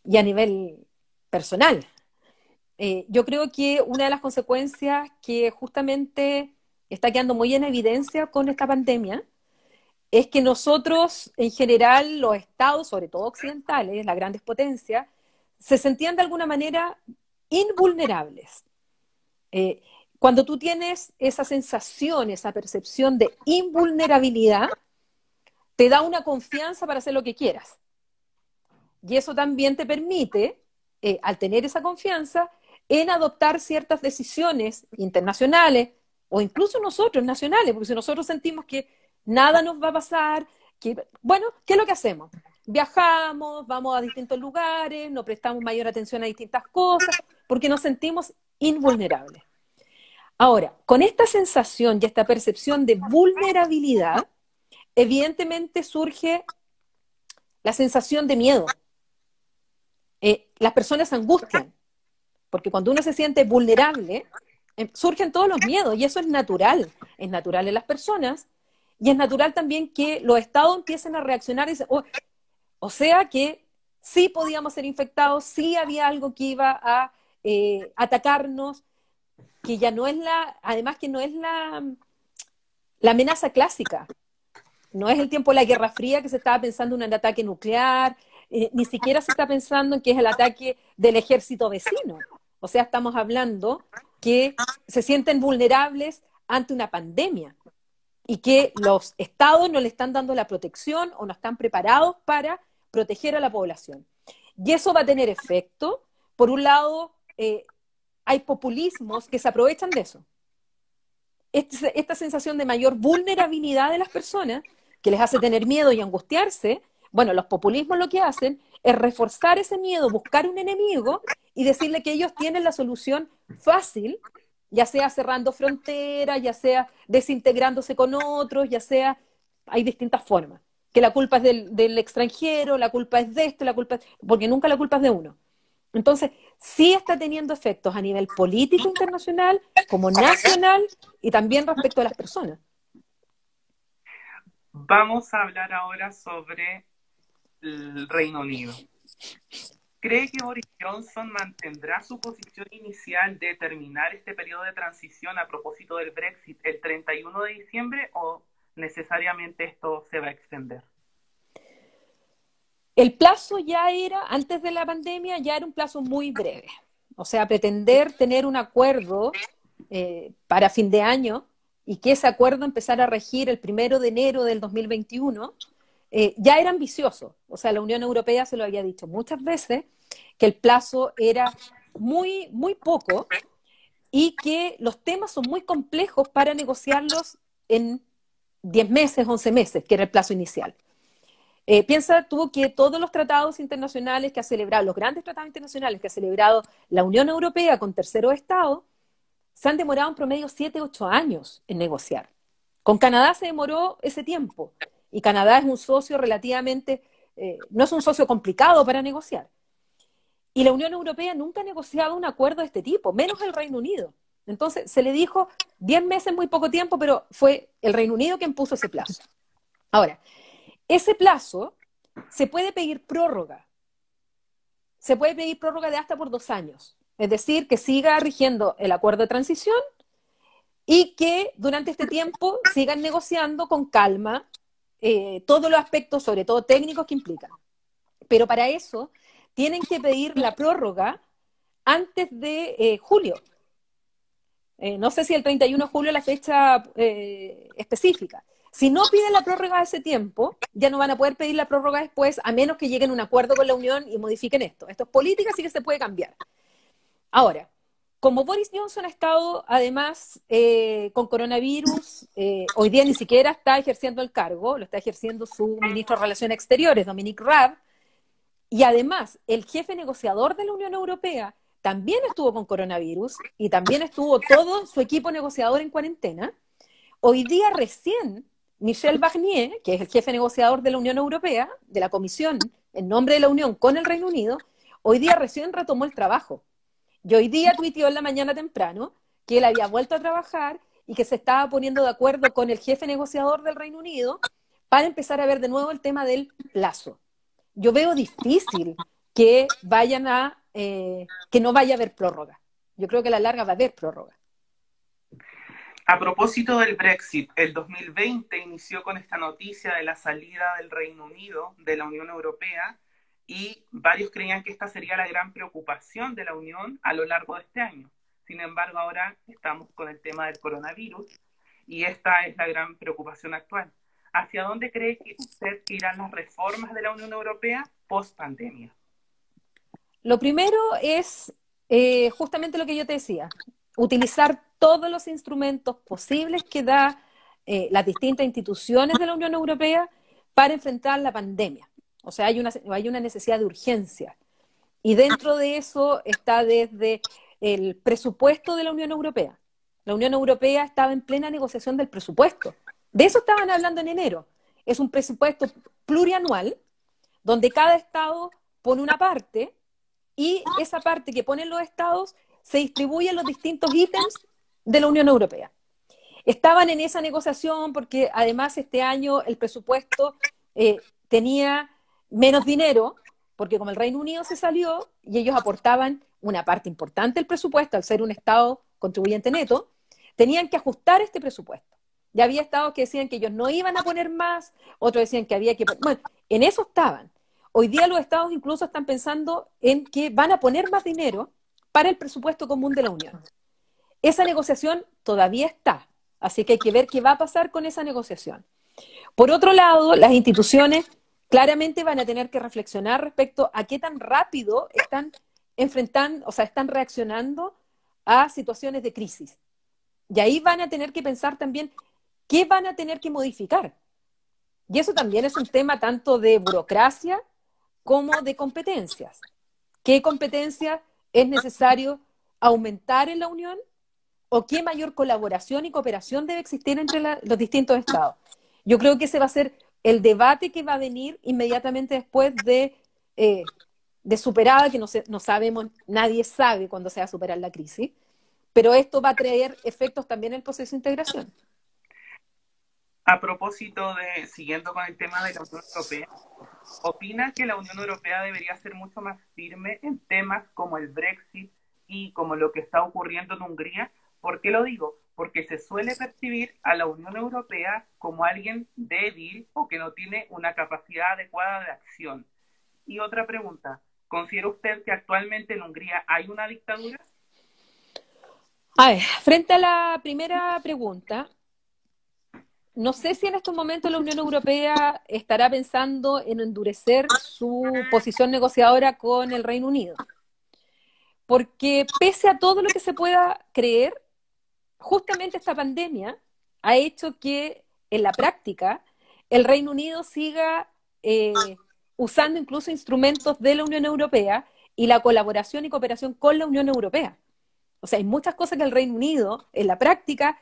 y a nivel personal. Yo creo que una de las consecuencias que justamente está quedando muy en evidencia con esta pandemia es que nosotros, en general, los estados, sobre todo occidentales, las grandes potencias, se sentían de alguna manera invulnerables. Eh, Cuando tú tienes esa sensación, esa percepción de invulnerabilidad, te da una confianza para hacer lo que quieras. Y eso también te permite, al tener esa confianza, en adoptar ciertas decisiones internacionales o incluso nosotros nacionales, porque si nosotros sentimos que nada nos va a pasar, bueno, ¿qué es lo que hacemos? Viajamos, vamos a distintos lugares, no prestamos mayor atención a distintas cosas, porque nos sentimos invulnerables. Ahora, con esta sensación y esta percepción de vulnerabilidad, evidentemente surge la sensación de miedo. Las personas se angustian, porque cuando uno se siente vulnerable, surgen todos los miedos, y eso es natural en las personas, y es natural también que los estados empiecen a reaccionar y dicen, o sea que sí podíamos ser infectados, sí había algo que iba a atacarnos, que ya no es además que no es la amenaza clásica, no es el tiempo de la Guerra Fría que se estaba pensando en un ataque nuclear, ni siquiera se está pensando en que es el ataque del ejército vecino. O sea, estamos hablando que se sienten vulnerables ante una pandemia y que los estados no le están dando la protección o no están preparados para proteger a la población. Y eso va a tener efecto. Por un lado, hay populismos que se aprovechan de eso. Esta sensación de mayor vulnerabilidad de las personas, que les hace tener miedo y angustiarse, bueno, los populismos lo que hacen es reforzar ese miedo, buscar un enemigo y decirle que ellos tienen la solución fácil, ya sea cerrando fronteras, ya sea desintegrándose con otros, ya sea, hay distintas formas. Que la culpa es del extranjero, la culpa es de esto, porque nunca la culpa es de uno. Entonces, sí está teniendo efectos a nivel político internacional, como nacional, y también respecto a las personas. Vamos a hablar ahora sobre el Reino Unido. ¿Cree que Boris Johnson mantendrá su posición inicial de terminar este periodo de transición a propósito del Brexit el 31 de diciembre o necesariamente esto se va a extender? El plazo ya era, antes de la pandemia, ya era un plazo muy breve. O sea, pretender tener un acuerdo para fin de año y que ese acuerdo empezara a regir el 1 de enero del 2021, ya era ambicioso. O sea, la Unión Europea se lo había dicho muchas veces, que el plazo era muy, muy poco y que los temas son muy complejos para negociarlos en 10 meses, 11 meses, que era el plazo inicial. Piensa tú que todos los tratados internacionales que ha celebrado, los grandes tratados internacionales que ha celebrado la Unión Europea con terceros estados, se han demorado en promedio 7, 8 años en negociar. Con Canadá se demoró ese tiempo, y Canadá es un socio relativamente, no es un socio complicado para negociar. Y la Unión Europea nunca ha negociado un acuerdo de este tipo, menos el Reino Unido. Entonces se le dijo 10 meses, muy poco tiempo, pero fue el Reino Unido quien puso ese plazo. Ahora, ese plazo se puede pedir prórroga. Se puede pedir prórroga de hasta por 2 años. Es decir, que siga rigiendo el acuerdo de transición y que durante este tiempo sigan negociando con calma todos los aspectos, sobre todo técnicos, que implican. Pero para eso tienen que pedir la prórroga antes de julio. No sé si el 31 de julio es la fecha específica. Si no piden la prórroga a ese tiempo, ya no van a poder pedir la prórroga después, a menos que lleguen a un acuerdo con la Unión y modifiquen esto. Esto es política, así que se puede cambiar. Ahora, como Boris Johnson ha estado además con coronavirus, hoy día ni siquiera está ejerciendo el cargo, lo está ejerciendo su ministro de Relaciones Exteriores, Dominic Raab, y además el jefe negociador de la Unión Europea también estuvo con coronavirus y también estuvo todo su equipo negociador en cuarentena. Hoy día recién Michel Barnier, que es el jefe negociador de la Unión Europea, de la Comisión, en nombre de la Unión con el Reino Unido, hoy día recién retomó el trabajo. Y hoy día tuiteó en la mañana temprano que él había vuelto a trabajar y que se estaba poniendo de acuerdo con el jefe negociador del Reino Unido para empezar a ver de nuevo el tema del plazo. Yo veo difícil que que no vaya a haber prórroga. Yo creo que a la larga va a haber prórroga. A propósito del Brexit, el 2020 inició con esta noticia de la salida del Reino Unido de la Unión Europea y varios creían que esta sería la gran preocupación de la Unión a lo largo de este año. Sin embargo, ahora estamos con el tema del coronavirus y esta es la gran preocupación actual. ¿Hacia dónde cree que usted que irán las reformas de la Unión Europea post pandemia? Lo primero es justamente lo que yo te decía, utilizar todos los instrumentos posibles que da las distintas instituciones de la Unión Europea para enfrentar la pandemia. O sea, hay una necesidad de urgencia. Y dentro de eso está desde el presupuesto de la Unión Europea. La Unión Europea estaba en plena negociación del presupuesto. De eso estaban hablando en enero. Es un presupuesto plurianual donde cada estado pone una parte y esa parte que ponen los estados se distribuye en los distintos ítems de la Unión Europea. Estaban en esa negociación porque además este año el presupuesto tenía menos dinero, porque como el Reino Unido se salió y ellos aportaban una parte importante del presupuesto al ser un estado contribuyente neto, tenían que ajustar este presupuesto. Ya había estados que decían que ellos no iban a poner más, otros decían que había que... Bueno, en eso estaban. Hoy día los estados incluso están pensando en que van a poner más dinero para el presupuesto común de la Unión. Esa negociación todavía está, así que hay que ver qué va a pasar con esa negociación. Por otro lado, las instituciones claramente van a tener que reflexionar respecto a qué tan rápido están enfrentando, o sea, están reaccionando a situaciones de crisis. Y ahí van a tener que pensar también qué van a tener que modificar. Y eso también es un tema tanto de burocracia como de competencias. ¿Qué competencias es necesario aumentar en la Unión? ¿O qué mayor colaboración y cooperación debe existir entre los distintos estados? Yo creo que ese va a ser el debate que va a venir inmediatamente después de superada, que no sabemos, nadie sabe cuándo se va a superar la crisis, pero esto va a traer efectos también en el proceso de integración. A propósito de, siguiendo con el tema de la Unión Europea, ¿opina que la Unión Europea debería ser mucho más firme en temas como el Brexit y como lo que está ocurriendo en Hungría? ¿Por qué lo digo? Porque se suele percibir a la Unión Europea como alguien débil o que no tiene una capacidad adecuada de acción. Y otra pregunta, ¿considera usted que actualmente en Hungría hay una dictadura? A ver, frente a la primera pregunta, no sé si en estos momentos la Unión Europea estará pensando en endurecer su posición negociadora con el Reino Unido. Porque pese a todo lo que se pueda creer, justamente esta pandemia ha hecho que en la práctica el Reino Unido siga usando incluso instrumentos de la Unión Europea y la colaboración y cooperación con la Unión Europea. O sea, hay muchas cosas que el Reino Unido en la práctica,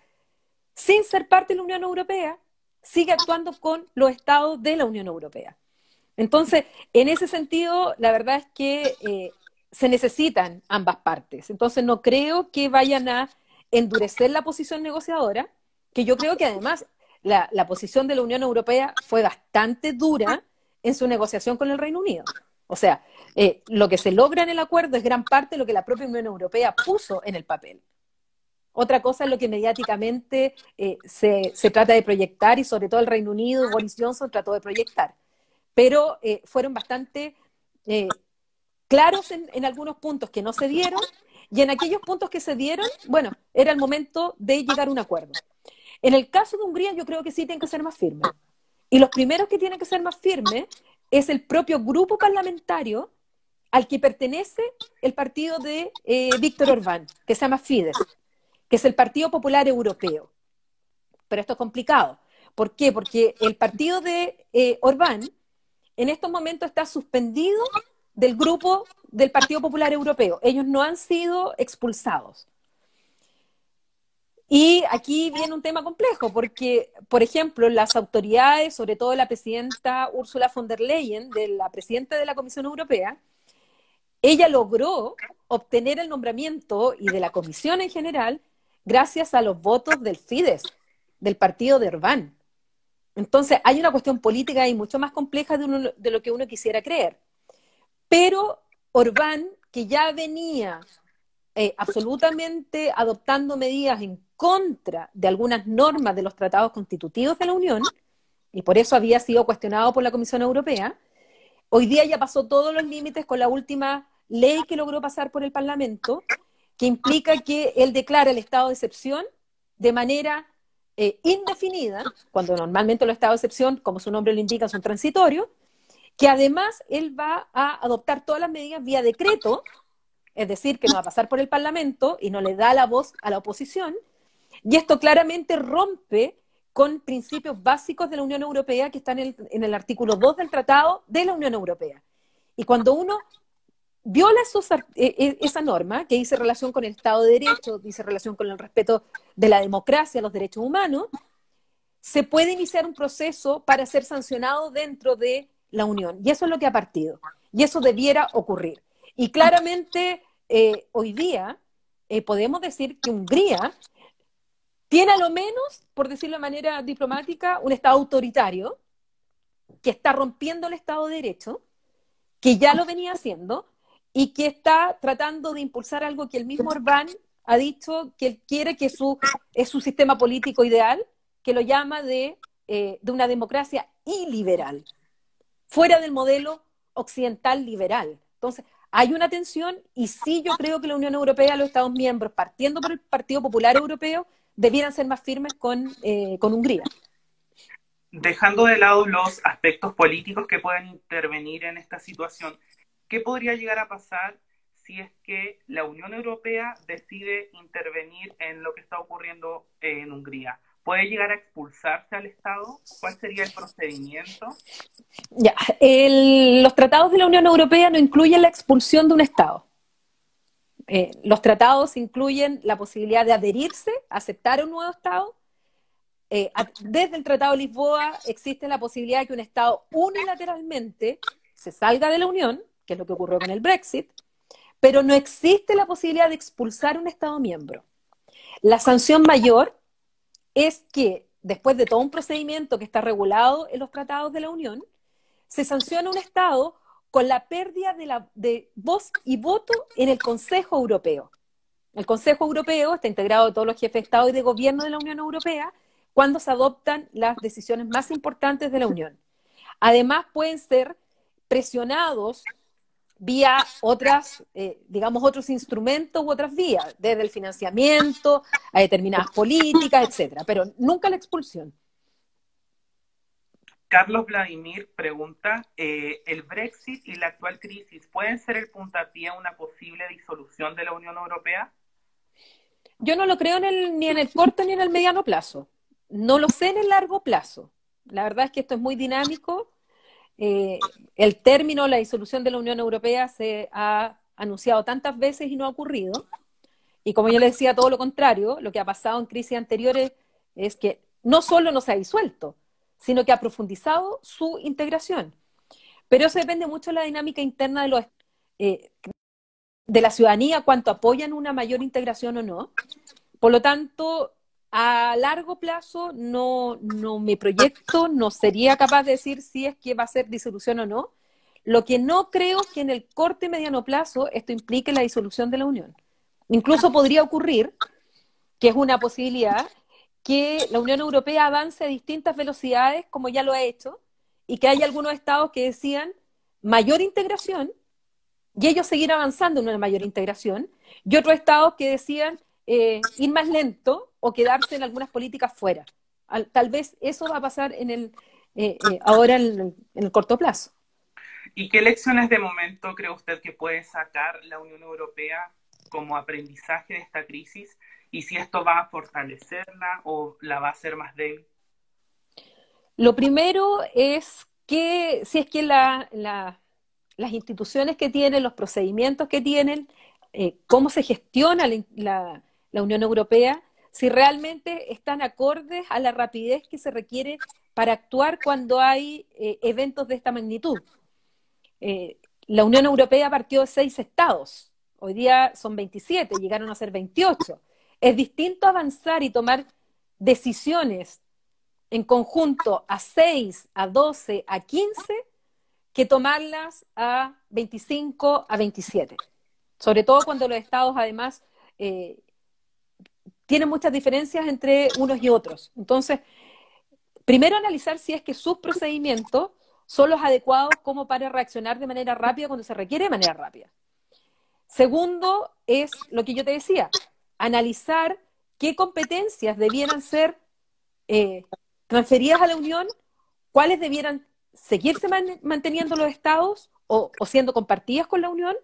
sin ser parte de la Unión Europea, sigue actuando con los estados de la Unión Europea. Entonces, en ese sentido, la verdad es que se necesitan ambas partes. Entonces, no creo que vayan a endurecer la posición negociadora, que yo creo que además la posición de la Unión Europea fue bastante dura en su negociación con el Reino Unido. O sea, lo que se logra en el acuerdo es gran parte de lo que la propia Unión Europea puso en el papel. Otra cosa es lo que mediáticamente se trata de proyectar, y sobre todo el Reino Unido, Boris Johnson trató de proyectar. Pero fueron bastante claros en algunos puntos que no se dieron, y en aquellos puntos que se dieron, bueno, era el momento de llegar a un acuerdo. En el caso de Hungría yo creo que sí tienen que ser más firmes. Y los primeros que tienen que ser más firmes es el propio grupo parlamentario al que pertenece el partido de Víctor Orbán, que se llama Fidesz, que es el Partido Popular Europeo. Pero esto es complicado. ¿Por qué? Porque el partido de Orbán en estos momentos está suspendido del grupo del Partido Popular Europeo. Ellos no han sido expulsados. Y aquí viene un tema complejo, porque, por ejemplo, las autoridades, sobre todo la presidenta Ursula von der Leyen, la presidenta de la Comisión Europea, ella logró obtener el nombramiento y de la Comisión en general gracias a los votos del Fidesz, del partido de Orbán. Entonces, hay una cuestión política ahí mucho más compleja de lo que uno quisiera creer. Pero Orbán, que ya venía absolutamente adoptando medidas en contra de algunas normas de los tratados constitutivos de la Unión, y por eso había sido cuestionado por la Comisión Europea, hoy día ya pasó todos los límites con la última ley que logró pasar por el Parlamento, que implica que él declara el estado de excepción de manera indefinida, cuando normalmente los estados de excepción, como su nombre lo indica, son transitorios, que además él va a adoptar todas las medidas vía decreto, es decir, que no va a pasar por el Parlamento y no le da la voz a la oposición, y esto claramente rompe con principios básicos de la Unión Europea que están en el artículo 2 del Tratado de la Unión Europea. Y cuando uno viola esa norma, que dice relación con el Estado de Derecho, dice relación con el respeto de la democracia, los derechos humanos, se puede iniciar un proceso para ser sancionado dentro de la Unión. Y eso es lo que ha partido. Y eso debiera ocurrir. Y claramente, hoy día, podemos decir que Hungría tiene a lo menos, por decirlo de manera diplomática, un Estado autoritario que está rompiendo el Estado de Derecho, que ya lo venía haciendo, y que está tratando de impulsar algo que el mismo Orbán ha dicho que él quiere, que es su sistema político ideal, que lo llama de una democracia iliberal, fuera del modelo occidental liberal. Entonces, hay una tensión, y sí, yo creo que la Unión Europea, los Estados miembros, partiendo por el Partido Popular Europeo, debieran ser más firmes con Hungría. Dejando de lado los aspectos políticos que pueden intervenir en esta situación, ¿qué podría llegar a pasar si es que la Unión Europea decide intervenir en lo que está ocurriendo en Hungría? ¿Puede llegar a expulsarse al Estado? ¿Cuál sería el procedimiento? Ya, los tratados de la Unión Europea no incluyen la expulsión de un Estado. Los tratados incluyen la posibilidad de adherirse, aceptar un nuevo Estado. Desde el Tratado de Lisboa existe la posibilidad de que un Estado unilateralmente se salga de la Unión, que es lo que ocurrió con el Brexit, pero no existe la posibilidad de expulsar un Estado miembro. La sanción mayor es que, después de todo un procedimiento que está regulado en los tratados de la Unión, se sanciona un Estado con la pérdida de voz y voto en el Consejo Europeo. El Consejo Europeo está integrado de todos los jefes de Estado y de gobierno de la Unión Europea cuando se adoptan las decisiones más importantes de la Unión. Además, pueden ser presionados vía otras, digamos, otros instrumentos u otras vías, desde el financiamiento a determinadas políticas, etcétera, pero nunca la expulsión. Carlos Vladimir pregunta, ¿el Brexit y la actual crisis pueden ser el puntapié a una posible disolución de la Unión Europea? Yo no lo creo ni en el corto ni en el mediano plazo. No lo sé en el largo plazo. La verdad es que esto es muy dinámico. El término, la disolución de la Unión Europea se ha anunciado tantas veces y no ha ocurrido. Y como yo le decía, todo lo contrario, lo que ha pasado en crisis anteriores es que no solo no se ha disuelto, sino que ha profundizado su integración. Pero eso depende mucho de la dinámica interna de la ciudadanía, cuánto apoyan una mayor integración o no. Por lo tanto, a largo plazo no me proyecto, no sería capaz de decir si es que va a ser disolución o no. Lo que no creo es que en el corto y mediano plazo esto implique la disolución de la Unión. Incluso podría ocurrir, que es una posibilidad, que la Unión Europea avance a distintas velocidades, como ya lo ha hecho, y que haya algunos estados que decían mayor integración, y ellos seguir avanzando en una mayor integración, y otros estados que decían ir más lento o quedarse en algunas políticas fuera. Tal vez eso va a pasar ahora en el corto plazo. ¿Y qué lecciones de momento cree usted que puede sacar la Unión Europea como aprendizaje de esta crisis? ¿Y si esto va a fortalecerla o la va a hacer más débil? Lo primero es que si es que las instituciones que tienen, los procedimientos que tienen, cómo se gestiona la Unión Europea, si realmente están acordes a la rapidez que se requiere para actuar cuando hay eventos de esta magnitud. La Unión Europea partió de 6 estados, hoy día son 27, llegaron a ser 28. Es distinto avanzar y tomar decisiones en conjunto a 6, a 12, a 15, que tomarlas a 25, a 27. Sobre todo cuando los estados además tienen muchas diferencias entre unos y otros. Entonces, primero analizar si es que sus procedimientos son los adecuados como para reaccionar de manera rápida cuando se requiere de manera rápida. Segundo, es lo que yo te decía, analizar qué competencias debieran ser transferidas a la Unión, cuáles debieran seguirse manteniendo los estados o siendo compartidas con la Unión,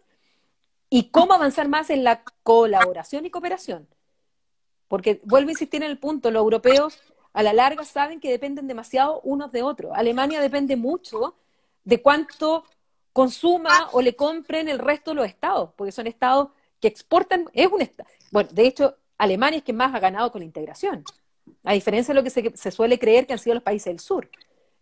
y cómo avanzar más en la colaboración y cooperación. Porque vuelvo a insistir en el punto, los europeos a la larga saben que dependen demasiado unos de otros. Alemania depende mucho de cuánto consuma o le compren el resto de los estados, porque son estados que exportan, bueno, de hecho, Alemania es quien más ha ganado con la integración, a diferencia de lo que se suele creer que han sido los países del sur.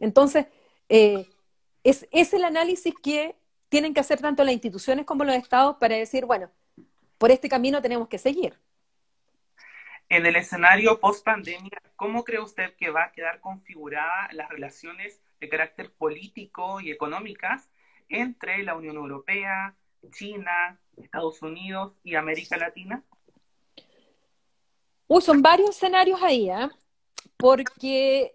Entonces, es el análisis que tienen que hacer tanto las instituciones como los estados para decir, bueno, por este camino tenemos que seguir. En el escenario post-pandemia, ¿cómo cree usted que va a quedar configurada las relaciones de carácter político y económicas entre la Unión Europea, China, Estados Unidos y América Latina? Son varios escenarios ahí, porque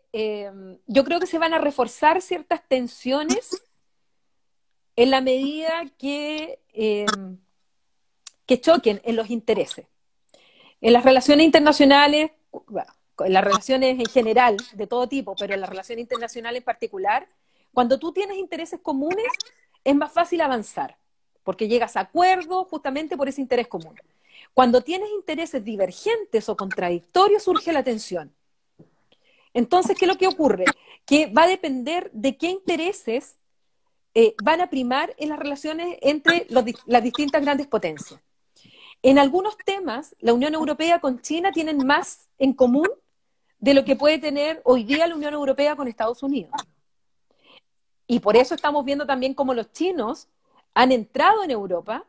yo creo que se van a reforzar ciertas tensiones en la medida que choquen en los intereses. En las relaciones internacionales, bueno, en las relaciones en general, de todo tipo, pero en las relaciones internacionales en particular, cuando tú tienes intereses comunes, es más fácil avanzar, porque llegas a acuerdos justamente por ese interés común. Cuando tienes intereses divergentes o contradictorios, surge la tensión. Entonces, ¿qué es lo que ocurre? Que va a depender de qué intereses van a primar en las relaciones entre las distintas grandes potencias. En algunos temas, la Unión Europea con China tienen más en común de lo que puede tener hoy día la Unión Europea con Estados Unidos. Y por eso estamos viendo también cómo los chinos han entrado en Europa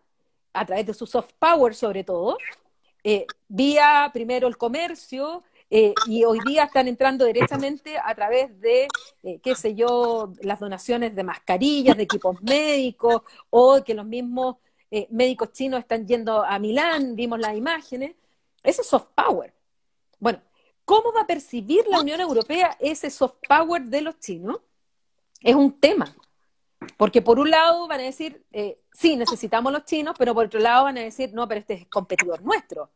a través de su soft power sobre todo, vía primero el comercio, y hoy día están entrando directamente a través de, qué sé yo, las donaciones de mascarillas, de equipos médicos, o que los mismos médicos chinos están yendo a Milán, vimos las imágenes. Eso es soft power. Bueno, ¿cómo va a percibir la Unión Europea ese soft power de los chinos? Es un tema. Porque por un lado van a decir, sí, necesitamos los chinos, pero por otro lado van a decir, no, pero este es competidor nuestro.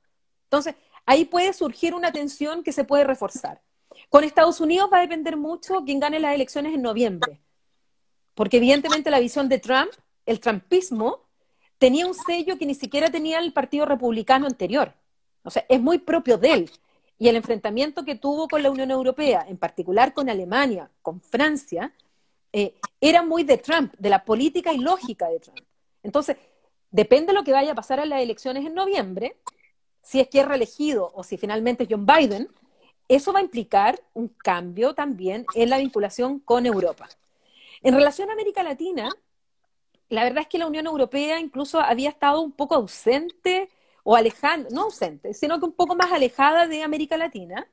Entonces, ahí puede surgir una tensión que se puede reforzar. Con Estados Unidos va a depender mucho quién gane las elecciones en noviembre. Porque evidentemente la visión de Trump, el trumpismo, tenía un sello que ni siquiera tenía el Partido Republicano anterior. O sea, es muy propio de él. Y el enfrentamiento que tuvo con la Unión Europea, en particular con Alemania, con Francia, era muy de Trump, de la política y lógica de Trump. Entonces, depende de lo que vaya a pasar en las elecciones en noviembre, si es que es reelegido o si finalmente es John Biden, eso va a implicar un cambio también en la vinculación con Europa. En relación a América Latina, la verdad es que la Unión Europea incluso había estado un poco ausente o alejada, no ausente, sino que un poco más alejada de América Latina,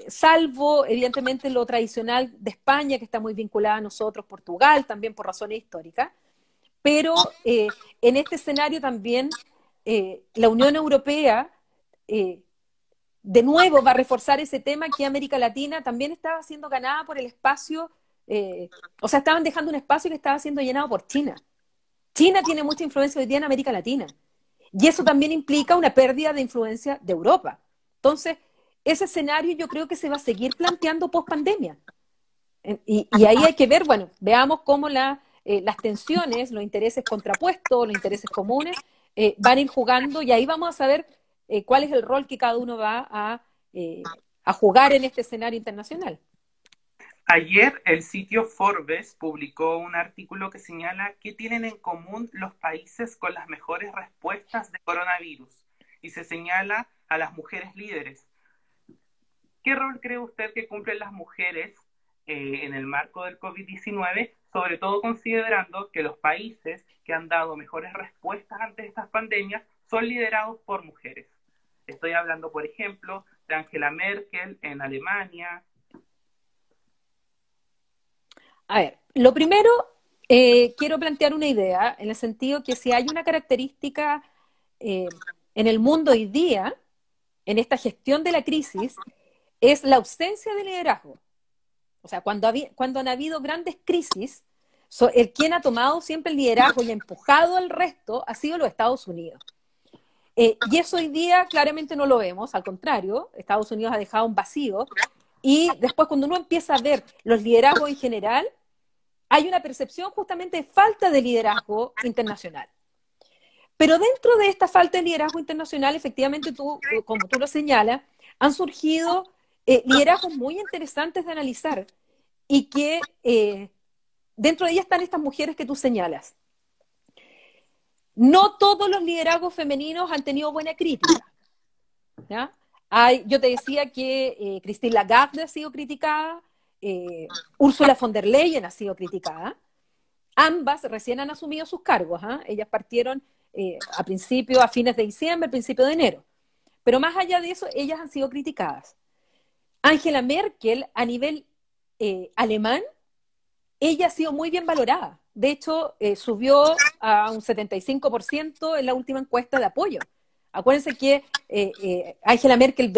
salvo evidentemente lo tradicional de España, que está muy vinculada a nosotros, Portugal, también por razones históricas, pero en este escenario también la Unión Europea de nuevo va a reforzar ese tema que América Latina también estaba siendo ganada por el espacio, o sea, estaban dejando un espacio que estaba siendo llenado por China. China tiene mucha influencia hoy día en América Latina, y eso también implica una pérdida de influencia de Europa. Entonces, ese escenario yo creo que se va a seguir planteando post pandemia. Y ahí hay que ver, bueno, veamos cómo las tensiones, los intereses contrapuestos, los intereses comunes, van a ir jugando, y ahí vamos a saber cuál es el rol que cada uno va a jugar en este escenario internacional. Ayer el sitio Forbes publicó un artículo que señala qué tienen en común los países con las mejores respuestas de coronavirus, y se señala a las mujeres líderes. ¿Qué rol cree usted que cumplen las mujeres en el marco del COVID-19, sobre todo considerando que los países que han dado mejores respuestas ante estas pandemias son liderados por mujeres? Estoy hablando, por ejemplo, de Angela Merkel en Alemania. A ver, lo primero, quiero plantear una idea, en el sentido que si hay una característica en el mundo hoy día, en esta gestión de la crisis, es la ausencia de liderazgo. O sea, cuando han habido grandes crisis, el quien ha tomado siempre el liderazgo y ha empujado al resto ha sido los Estados Unidos. Y eso hoy día claramente no lo vemos, al contrario, Estados Unidos ha dejado un vacío, y después cuando uno empieza a ver los liderazgos en general, hay una percepción justamente de falta de liderazgo internacional. Pero dentro de esta falta de liderazgo internacional, efectivamente, como tú lo señalas, han surgido liderazgos muy interesantes de analizar, y que dentro de ellas están estas mujeres que tú señalas. No todos los liderazgos femeninos han tenido buena crítica, ¿ya? Yo te decía que Christine Lagarde ha sido criticada, Ursula von der Leyen ha sido criticada. Ambas recién han asumido sus cargos, ¿eh? Ellas partieron a fines de diciembre, principio de enero. Pero más allá de eso, ellas han sido criticadas. Angela Merkel, a nivel alemán, ella ha sido muy bien valorada. De hecho, subió a un 75% en la última encuesta de apoyo. Acuérdense que Angela Merkel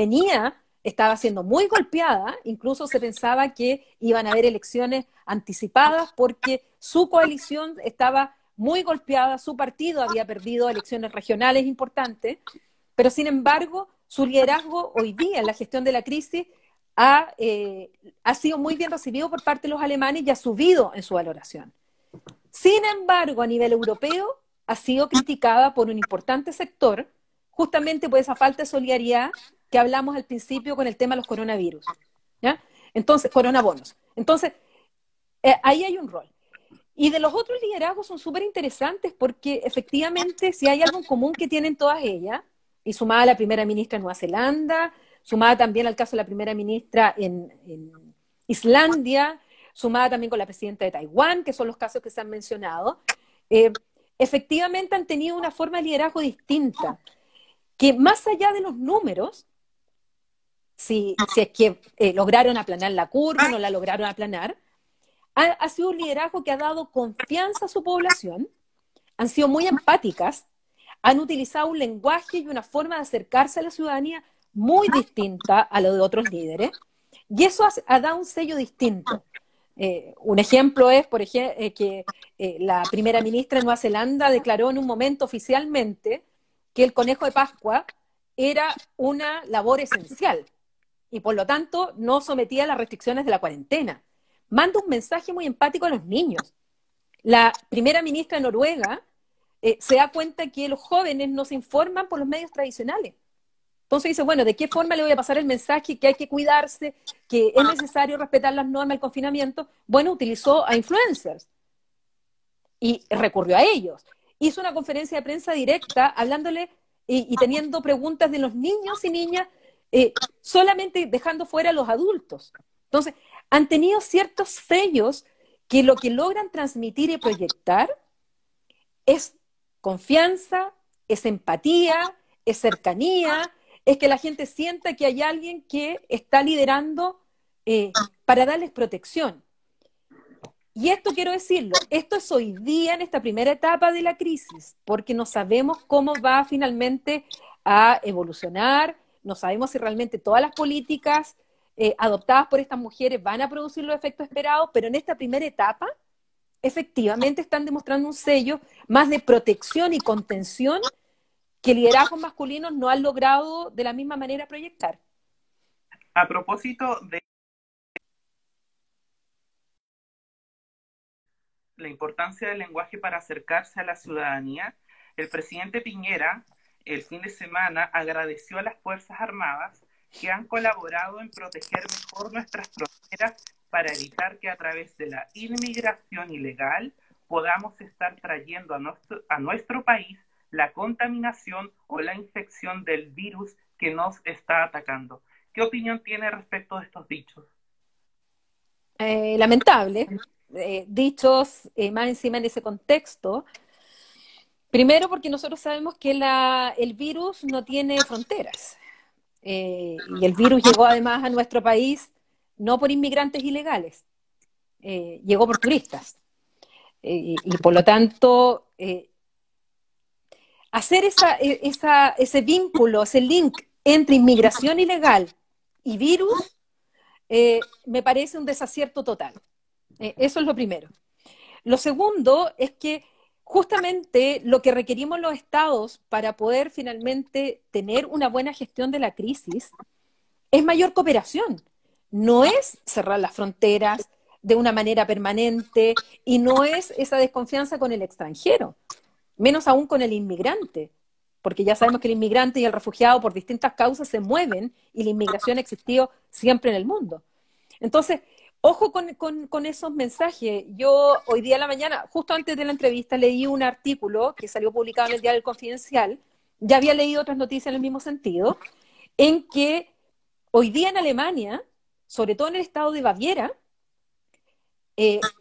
estaba siendo muy golpeada, incluso se pensaba que iban a haber elecciones anticipadas porque su coalición estaba muy golpeada, su partido había perdido elecciones regionales importantes, pero sin embargo, su liderazgo hoy día en la gestión de la crisis ha sido muy bien recibido por parte de los alemanes y ha subido en su valoración. Sin embargo, a nivel europeo, ha sido criticada por un importante sector, justamente por esa falta de solidaridad que hablamos al principio con el tema de los coronavirus, ¿ya? Entonces, coronabonos. Entonces, ahí hay un rol. Y de los otros liderazgos son súper interesantes porque efectivamente si hay algo en común que tienen todas ellas, y sumada a la primera ministra de Nueva Zelanda, sumada también al caso de la primera ministra en Islandia, sumada también con la presidenta de Taiwán, que son los casos que se han mencionado, eh, efectivamente han tenido una forma de liderazgo distinta, que más allá de los números, si es que lograron aplanar la curva, no la lograron aplanar, ha sido un liderazgo que ha dado confianza a su población, han sido muy empáticas, han utilizado un lenguaje y una forma de acercarse a la ciudadanía muy distinta a lo de otros líderes, y eso ha dado un sello distinto. Un ejemplo es, por ejemplo, que la primera ministra de Nueva Zelanda declaró en un momento oficialmente que el conejo de Pascua era una labor esencial y por lo tanto no sometía a las restricciones de la cuarentena. Manda un mensaje muy empático a los niños. La primera ministra de Noruega se da cuenta que los jóvenes no se informan por los medios tradicionales. Entonces dice, bueno, ¿de qué forma le voy a pasar el mensaje que hay que cuidarse, que es necesario respetar las normas del confinamiento? Bueno, utilizó a influencers y recurrió a ellos. Hizo una conferencia de prensa directa hablándole y teniendo preguntas de los niños y niñas, solamente dejando fuera a los adultos. Entonces, han tenido ciertos sellos que lo que logran transmitir y proyectar es confianza, es empatía, es cercanía, es que la gente sienta que hay alguien que está liderando para darles protección. Y esto quiero decirlo, esto es hoy día en esta primera etapa de la crisis, porque no sabemos cómo va finalmente a evolucionar, no sabemos si realmente todas las políticas adoptadas por estas mujeres van a producir los efectos esperados, pero en esta primera etapa efectivamente están demostrando un sello más de protección y contención que liderazgos masculinos no han logrado de la misma manera proyectar. A propósito de la importancia del lenguaje para acercarse a la ciudadanía, el presidente Piñera el fin de semana agradeció a las Fuerzas Armadas que han colaborado en proteger mejor nuestras fronteras para evitar que a través de la inmigración ilegal podamos estar trayendo a nuestro país la contaminación o la infección del virus que nos está atacando. ¿Qué opinión tiene respecto de estos dichos? Lamentable, dichos más encima en ese contexto. Primero porque nosotros sabemos que el virus no tiene fronteras. Y el virus llegó además a nuestro país no por inmigrantes ilegales, llegó por turistas. Y por lo tanto, hacer ese vínculo, ese link entre inmigración ilegal y virus, me parece un desacierto total. Eso es lo primero. Lo segundo es que justamente lo que requerimos los estados para poder finalmente tener una buena gestión de la crisis es mayor cooperación. No es cerrar las fronteras de una manera permanente y no es esa desconfianza con el extranjero, menos aún con el inmigrante, porque ya sabemos que el inmigrante y el refugiado por distintas causas se mueven y la inmigración ha existido siempre en el mundo. Entonces, ojo con esos mensajes. Yo hoy día a la mañana, justo antes de la entrevista, leí un artículo que salió publicado en el Diario Confidencial, ya había leído otras noticias en el mismo sentido, en que hoy día en Alemania, sobre todo en el estado de Baviera,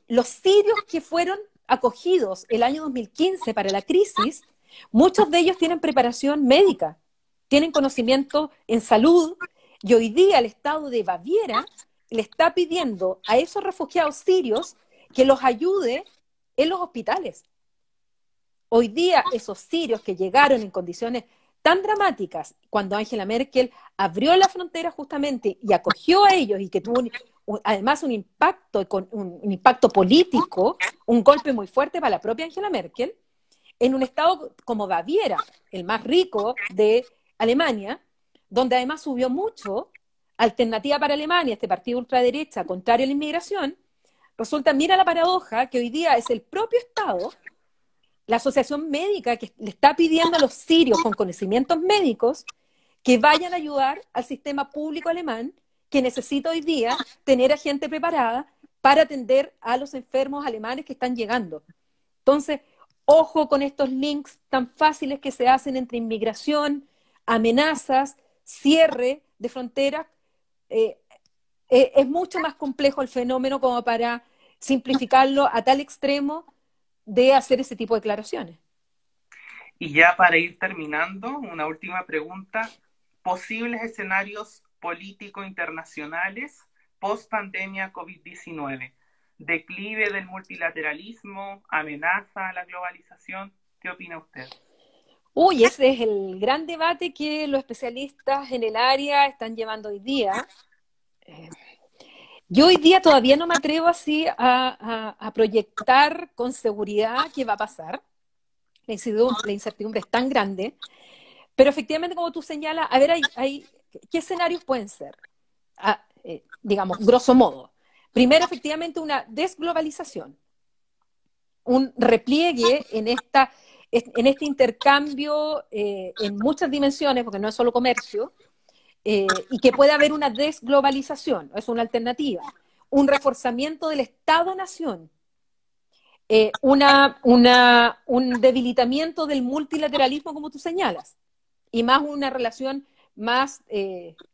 los sirios que fueron acogidos el año 2015 para la crisis, muchos de ellos tienen preparación médica, tienen conocimiento en salud, y hoy día el estado de Baviera le está pidiendo a esos refugiados sirios que los ayude en los hospitales. Hoy día esos sirios que llegaron en condiciones tan dramáticas, cuando Angela Merkel abrió la frontera justamente y acogió a ellos y que tuvo además un impacto político, un golpe muy fuerte para la propia Angela Merkel, en un estado como Baviera, el más rico de Alemania, donde además subió mucho Alternativa para Alemania, este partido ultraderecha contrario a la inmigración, resulta, mira la paradoja, que hoy día es el propio Estado, la asociación médica que le está pidiendo a los sirios con conocimientos médicos que vayan a ayudar al sistema público alemán que necesita hoy día tener a gente preparada para atender a los enfermos alemanes que están llegando. Entonces, ojo con estos links tan fáciles que se hacen entre inmigración, amenazas, cierre de fronteras. Es mucho más complejo el fenómeno como para simplificarlo a tal extremo de hacer ese tipo de declaraciones. Y ya para ir terminando, una última pregunta. Posibles escenarios políticos internacionales post pandemia COVID-19. Declive del multilateralismo, amenaza a la globalización. ¿Qué opina usted? Uy, ese es el gran debate que los especialistas en el área están llevando hoy día. Yo hoy día todavía no me atrevo así a proyectar con seguridad qué va a pasar. La incertidumbre es tan grande, pero efectivamente, como tú señalas, a ver, ¿qué escenarios pueden ser? Digamos, grosso modo. Primero, efectivamente, una desglobalización, un repliegue en este intercambio en muchas dimensiones, porque no es solo comercio, y que puede haber una desglobalización, es una alternativa, un reforzamiento del Estado-nación, un debilitamiento del multilateralismo, como tú señalas, y más una relación más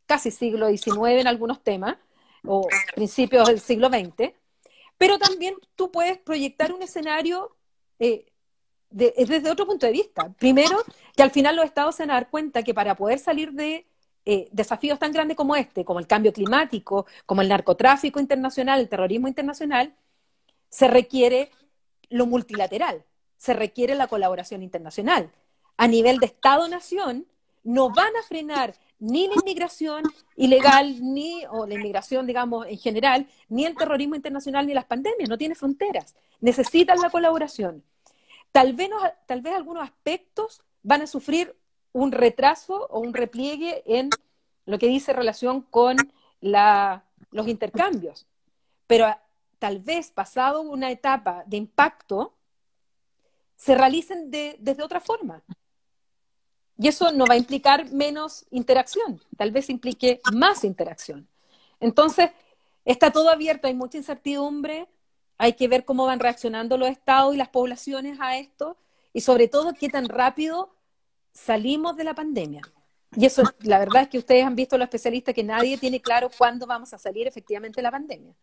casi siglo XIX en algunos temas, o principios del siglo XX, pero también tú puedes proyectar un escenario desde otro punto de vista. Primero, que al final los estados se van a dar cuenta que para poder salir de desafíos tan grandes como este, como el cambio climático, como el narcotráfico internacional, el terrorismo internacional, se requiere lo multilateral, se requiere la colaboración internacional. A nivel de Estado-nación, no van a frenar ni la inmigración ilegal, o la inmigración, digamos, en general, ni el terrorismo internacional, ni las pandemias, no tiene fronteras. Necesitan la colaboración. Tal vez algunos aspectos van a sufrir un retraso o un repliegue en lo que dice relación con los intercambios, pero tal vez pasado una etapa de impacto, se realicen desde otra forma. Y eso no va a implicar menos interacción, tal vez implique más interacción. Entonces, está todo abierto, hay mucha incertidumbre, hay que ver cómo van reaccionando los estados y las poblaciones a esto, y sobre todo qué tan rápido salimos de la pandemia. Y eso, la verdad es que ustedes han visto, los especialistas, que nadie tiene claro cuándo vamos a salir efectivamente de la pandemia.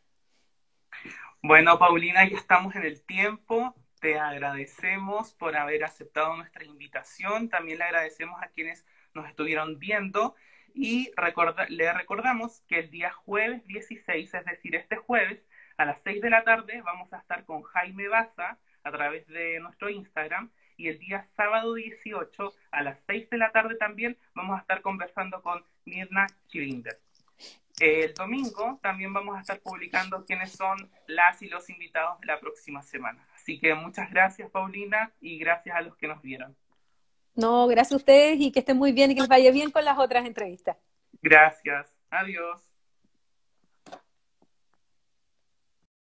Bueno, Paulina, ya estamos en el tiempo. Te agradecemos por haber aceptado nuestra invitación. También le agradecemos a quienes nos estuvieron viendo y le recordamos que el día jueves 16, es decir, este jueves, a las 6 de la tarde, vamos a estar con Jaime Baza a través de nuestro Instagram, y el día sábado 18, a las 6 de la tarde también, vamos a estar conversando con Mirna Chilinder. El domingo también vamos a estar publicando quiénes son las y los invitados de la próxima semana. Así que muchas gracias, Paulina, y gracias a los que nos vieron. No, gracias a ustedes y que estén muy bien y que les vaya bien con las otras entrevistas. Gracias. Adiós.